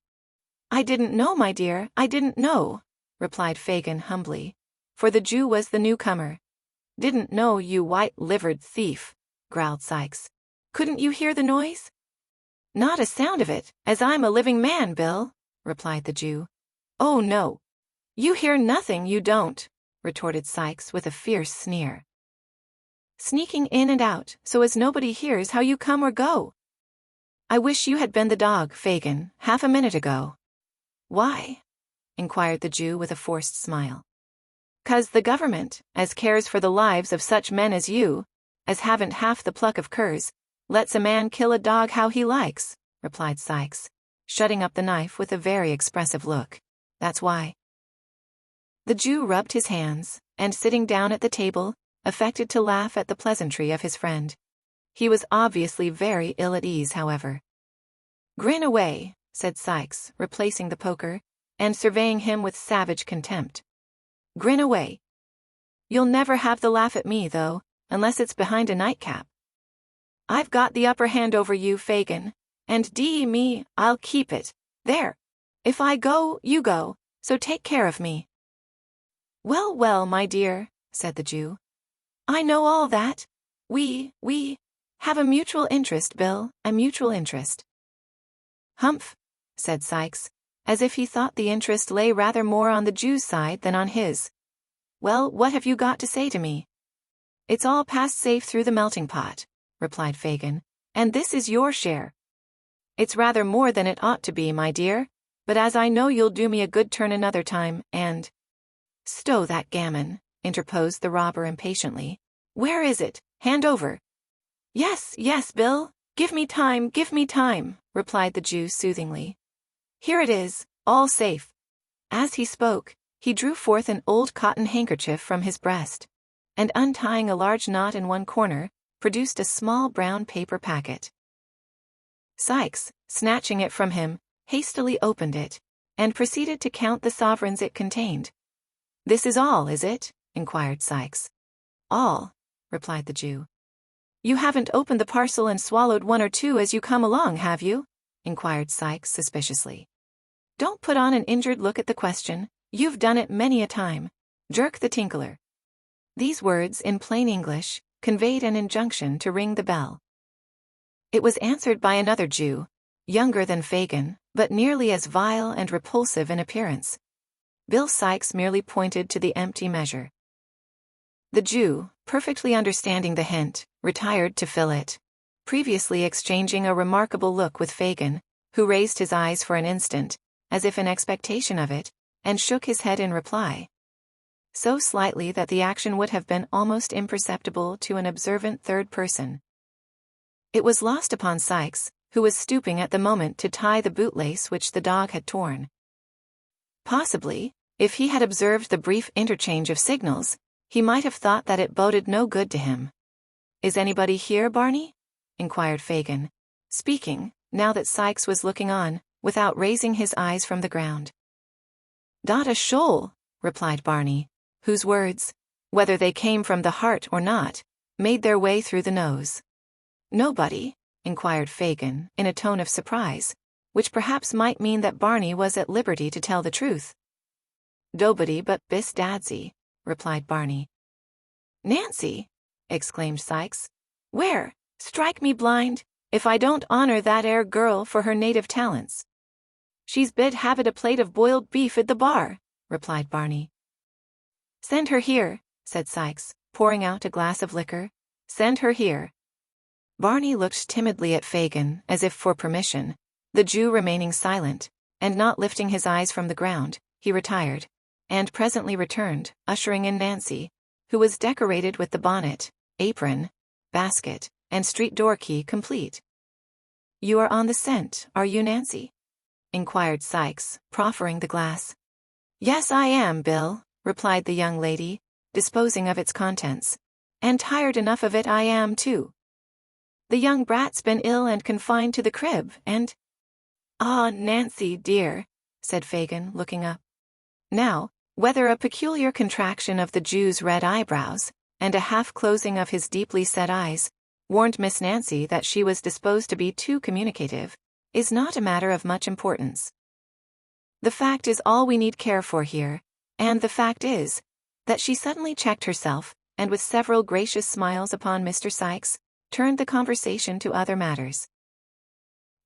"I didn't know, my dear, I didn't know," replied Fagin humbly, for the Jew was the newcomer. "Didn't know, you white-livered thief," growled Sikes. "Couldn't you hear the noise?" "Not a sound of it, as I'm a living man, Bill," replied the Jew. "Oh, no. You hear nothing, you don't," retorted Sikes with a fierce sneer. "Sneaking in and out, so as nobody hears how you come or go. I wish you had been the dog, Fagin, half a minute ago." "Why?" inquired the Jew with a forced smile. "'Cause the government, as cares for the lives of such men as you, as haven't half the pluck of curs, lets a man kill a dog how he likes," replied Sikes, shutting up the knife with a very expressive look. "That's why." The Jew rubbed his hands, and sitting down at the table, affected to laugh at the pleasantry of his friend. He was obviously very ill at ease, however. "Grin away," said Sikes, replacing the poker, and surveying him with savage contempt. "Grin away. You'll never have the laugh at me, though, unless it's behind a nightcap. I've got the upper hand over you, Fagin, and me, I'll keep it. There. If I go, you go, so take care of me." "Well, well, my dear," said the Jew. "I know all that. We have a mutual interest, Bill, a mutual interest." "Humph," said Sikes, as if he thought the interest lay rather more on the Jew's side than on his. "Well, what have you got to say to me?" "It's all passed safe through the melting pot," replied Fagin, "and this is your share." "It's rather more than it ought to be, my dear, but as I know you'll do me a good turn another time, and—" "Stow that gammon," interposed the robber impatiently. "Where is it? Hand over." Yes, Bill, give me time, replied the Jew soothingly. "Here it is, all safe." As he spoke, he drew forth an old cotton handkerchief from his breast, and untying a large knot in one corner, produced a small brown paper packet. Sikes, snatching it from him, hastily opened it, and proceeded to count the sovereigns it contained. "This is all, is it?" inquired Sikes. "All," replied the Jew. "You haven't opened the parcel and swallowed one or two as you come along, have you?" inquired Sikes suspiciously. "Don't put on an injured look at the question, you've done it many a time. Jerk the tinkler." These words, in plain English, conveyed an injunction to ring the bell. It was answered by another Jew, younger than Fagin, but nearly as vile and repulsive in appearance. Bill Sikes merely pointed to the empty measure. The Jew, perfectly understanding the hint, retired to fill it, previously exchanging a remarkable look with Fagin, who raised his eyes for an instant, as if in expectation of it, and shook his head in reply, so slightly that the action would have been almost imperceptible to an observant third person. It was lost upon Sikes, who was stooping at the moment to tie the bootlace which the dog had torn. Possibly, if he had observed the brief interchange of signals, he might have thought that it boded no good to him. "Is anybody here, Barney?" inquired Fagin, speaking, now that Sikes was looking on, without raising his eyes from the ground. "Not a soul," replied Barney, whose words, whether they came from the heart or not, made their way through the nose. "Nobody?" inquired Fagin, in a tone of surprise, which perhaps might mean that Barney was at liberty to tell the truth. "Dobody but Bis Dadsy," replied Barney. "Nancy!" exclaimed Sikes. "Where? Strike me blind, if I don't honor that 'ere girl for her native talents." "She's bid have it a plate of boiled beef at the bar," replied Barney. "Send her here," said Sikes, pouring out a glass of liquor. "Send her here." Barney looked timidly at Fagin, as if for permission, the Jew remaining silent, and not lifting his eyes from the ground, he retired, and presently returned, ushering in Nancy, who was decorated with the bonnet, apron, basket, and street door key complete. "You are on the scent, are you, Nancy?" inquired Sikes, proffering the glass. "Yes, I am, Bill," replied the young lady, disposing of its contents. "And tired enough of it I am, too. The young brat's been ill and confined to the crib, and—" "Ah, Nancy, dear," said Fagin, looking up. Now, whether a peculiar contraction of the Jew's red eyebrows, and a half-closing of his deeply set eyes, warned Miss Nancy that she was disposed to be too communicative, is not a matter of much importance. The fact is all we need care for here, and the fact is, that she suddenly checked herself, and with several gracious smiles upon Mr. Sikes, turned the conversation to other matters.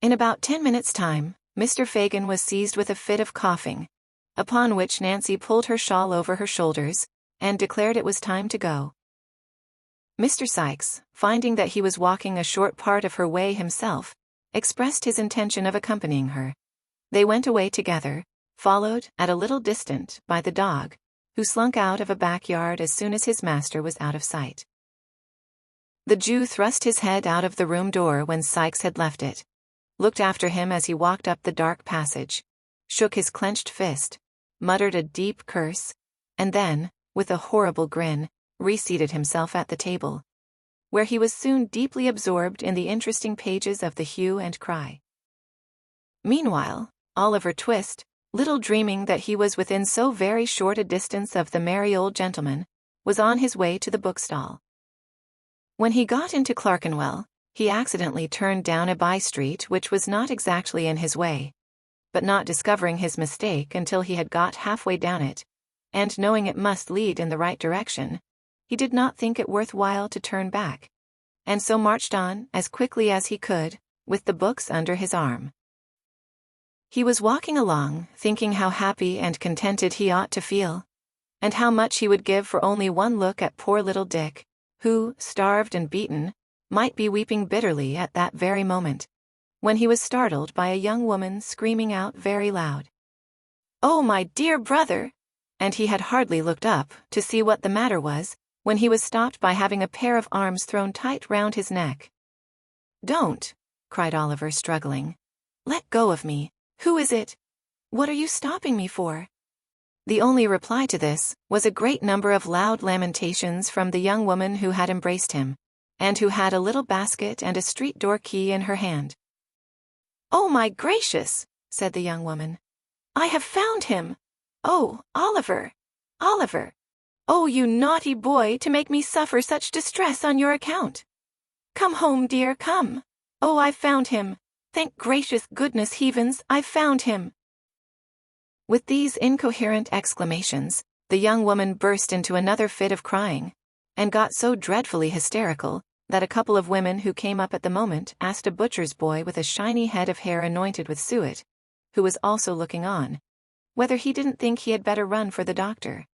In about 10 minutes' time, Mr. Fagin was seized with a fit of coughing, upon which Nancy pulled her shawl over her shoulders, and declared it was time to go. Mr. Sikes, finding that he was walking a short part of her way himself, expressed his intention of accompanying her. They went away together, followed, at a little distant, by the dog, who slunk out of a backyard as soon as his master was out of sight. The Jew thrust his head out of the room door when Sikes had left it, looked after him as he walked up the dark passage, shook his clenched fist, muttered a deep curse, and then, with a horrible grin, reseated himself at the table, where he was soon deeply absorbed in the interesting pages of the hue and cry. Meanwhile, OliverTwist, little dreaming that he was within so very short a distance of the merry old gentleman, was on his way to the bookstall. When he got into Clerkenwell, he accidentally turned down a by-street which was not exactly in his way, but not discovering his mistake until he had got halfway down it, and knowing it must lead in the right direction, he did not think it worth while to turn back, and so marched on as quickly as he could, with the books under his arm. He was walking along, thinking how happy and contented he ought to feel, and how much he would give for only one look at poor little Dick, who, starved and beaten, might be weeping bitterly at that very moment, when he was startled by a young woman screaming out very loud, "Oh, my dear brother!" And he had hardly looked up to see what the matter was, when he was stopped by having a pair of arms thrown tight round his neck. "Don't!" cried Oliver, struggling. "Let go of me. Who is it? What are you stopping me for?" The only reply to this was a great number of loud lamentations from the young woman who had embraced him, and who had a little basket and a street door key in her hand. "Oh, my gracious!" said the young woman. "I have found him! Oh, Oliver! Oliver! Oh, you naughty boy, to make me suffer such distress on your account! Come home, dear, come! Oh, I've found him! Thank gracious goodness heavens, I've found him!" With these incoherent exclamations, the young woman burst into another fit of crying, and got so dreadfully hysterical that a couple of women who came up at the moment asked a butcher's boy with a shiny head of hair anointed with suet, who was also looking on, whether he didn't think he had better run for the doctor.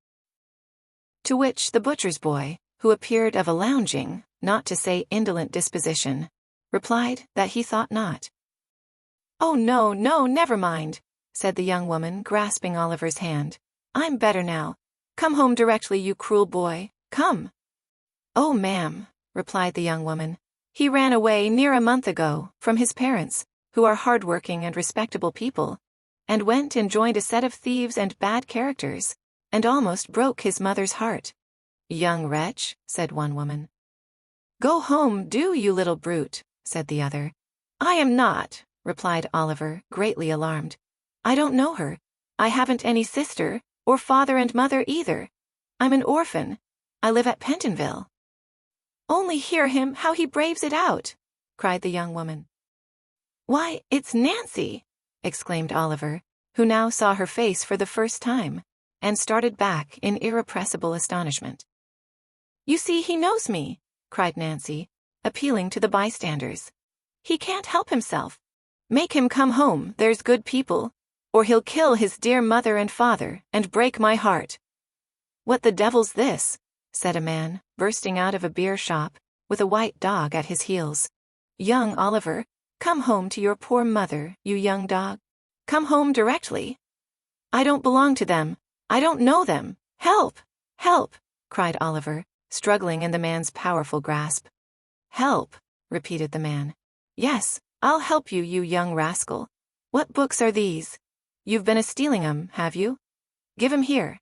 To which the butcher's boy, who appeared of a lounging, not to say indolent disposition, replied that he thought not. "Oh, no, no, never mind," said the young woman, grasping Oliver's hand. "I'm better now. Come home directly, you cruel boy, come." "Oh, ma'am," replied the young woman, "he ran away near a month ago, from his parents, who are hard-working and respectable people, and went and joined a set of thieves and bad characters, and almost broke his mother's heart. "Young wretch," said one woman. "Go home, do, you little brute," said the other. "I am not," replied Oliver, greatly alarmed. "I don't know her. I haven't any sister, or father and mother either. I'm an orphan. I live at Pentonville." "Only hear him, how he braves it out," cried the young woman. "Why, it's Nancy!" exclaimed Oliver, who now saw her face for the first time, and started back in irrepressible astonishment. "You see, he knows me," cried Nancy, appealing to the bystanders. "He can't help himself. Make him come home, there's good people, or he'll kill his dear mother and father and break my heart." "What the devil's this?" said a man, bursting out of a beer shop, with a white dog at his heels. "Young Oliver, come home to your poor mother, you young dog. Come home directly." "I don't belong to them. I don't know them. Help! Help!" cried Oliver, struggling in the man's powerful grasp. "Help!" repeated the man. "Yes, I'll help you, you young rascal. What books are these? You've been a-stealing 'em, have you? Give 'em here."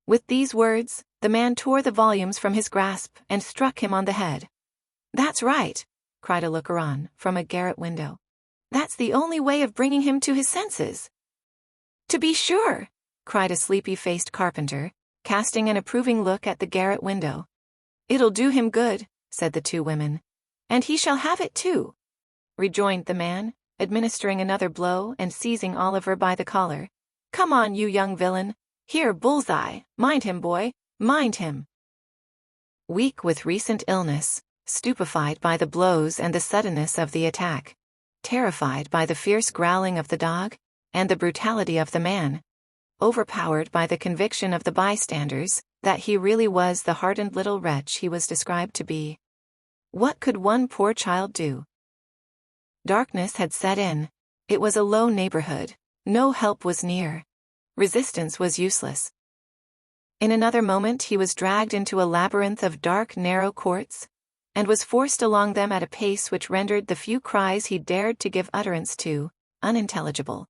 With these words, the man tore the volumes from his grasp and struck him on the head. "That's right," cried a looker-on from a garret window. "That's the only way of bringing him to his senses." "To be sure," cried a sleepy-faced carpenter, casting an approving look at the garret window. "It'll do him good," said the two women. "And he shall have it too," rejoined the man, administering another blow and seizing Oliver by the collar. "Come on, you young villain. Here, Bullseye, mind him, boy, mind him." Weak with recent illness, stupefied by the blows and the suddenness of the attack, terrified by the fierce growling of the dog and the brutality of the man, overpowered by the conviction of the bystanders that he really was the hardened little wretch he was described to be, what could one poor child do? Darkness had set in. It was a low neighborhood. No help was near. Resistance was useless. In another moment he was dragged into a labyrinth of dark, narrow courts, and was forced along them at a pace which rendered the few cries he dared to give utterance to unintelligible.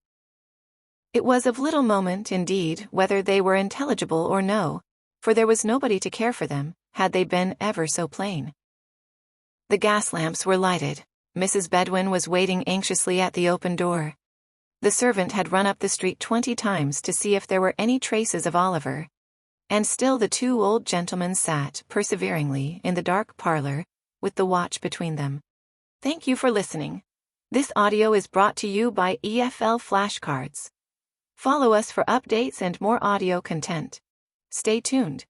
It was of little moment, indeed, whether they were intelligible or no, for there was nobody to care for them, had they been ever so plain. The gas lamps were lighted. Mrs. Bedwin was waiting anxiously at the open door. The servant had run up the street 20 times to see if there were any traces of Oliver, and still the two old gentlemen sat perseveringly in the dark parlor, with the watch between them. Thank you for listening. This audio is brought to you by EFL FlashCards. Follow us for updates and more audio content. Stay tuned.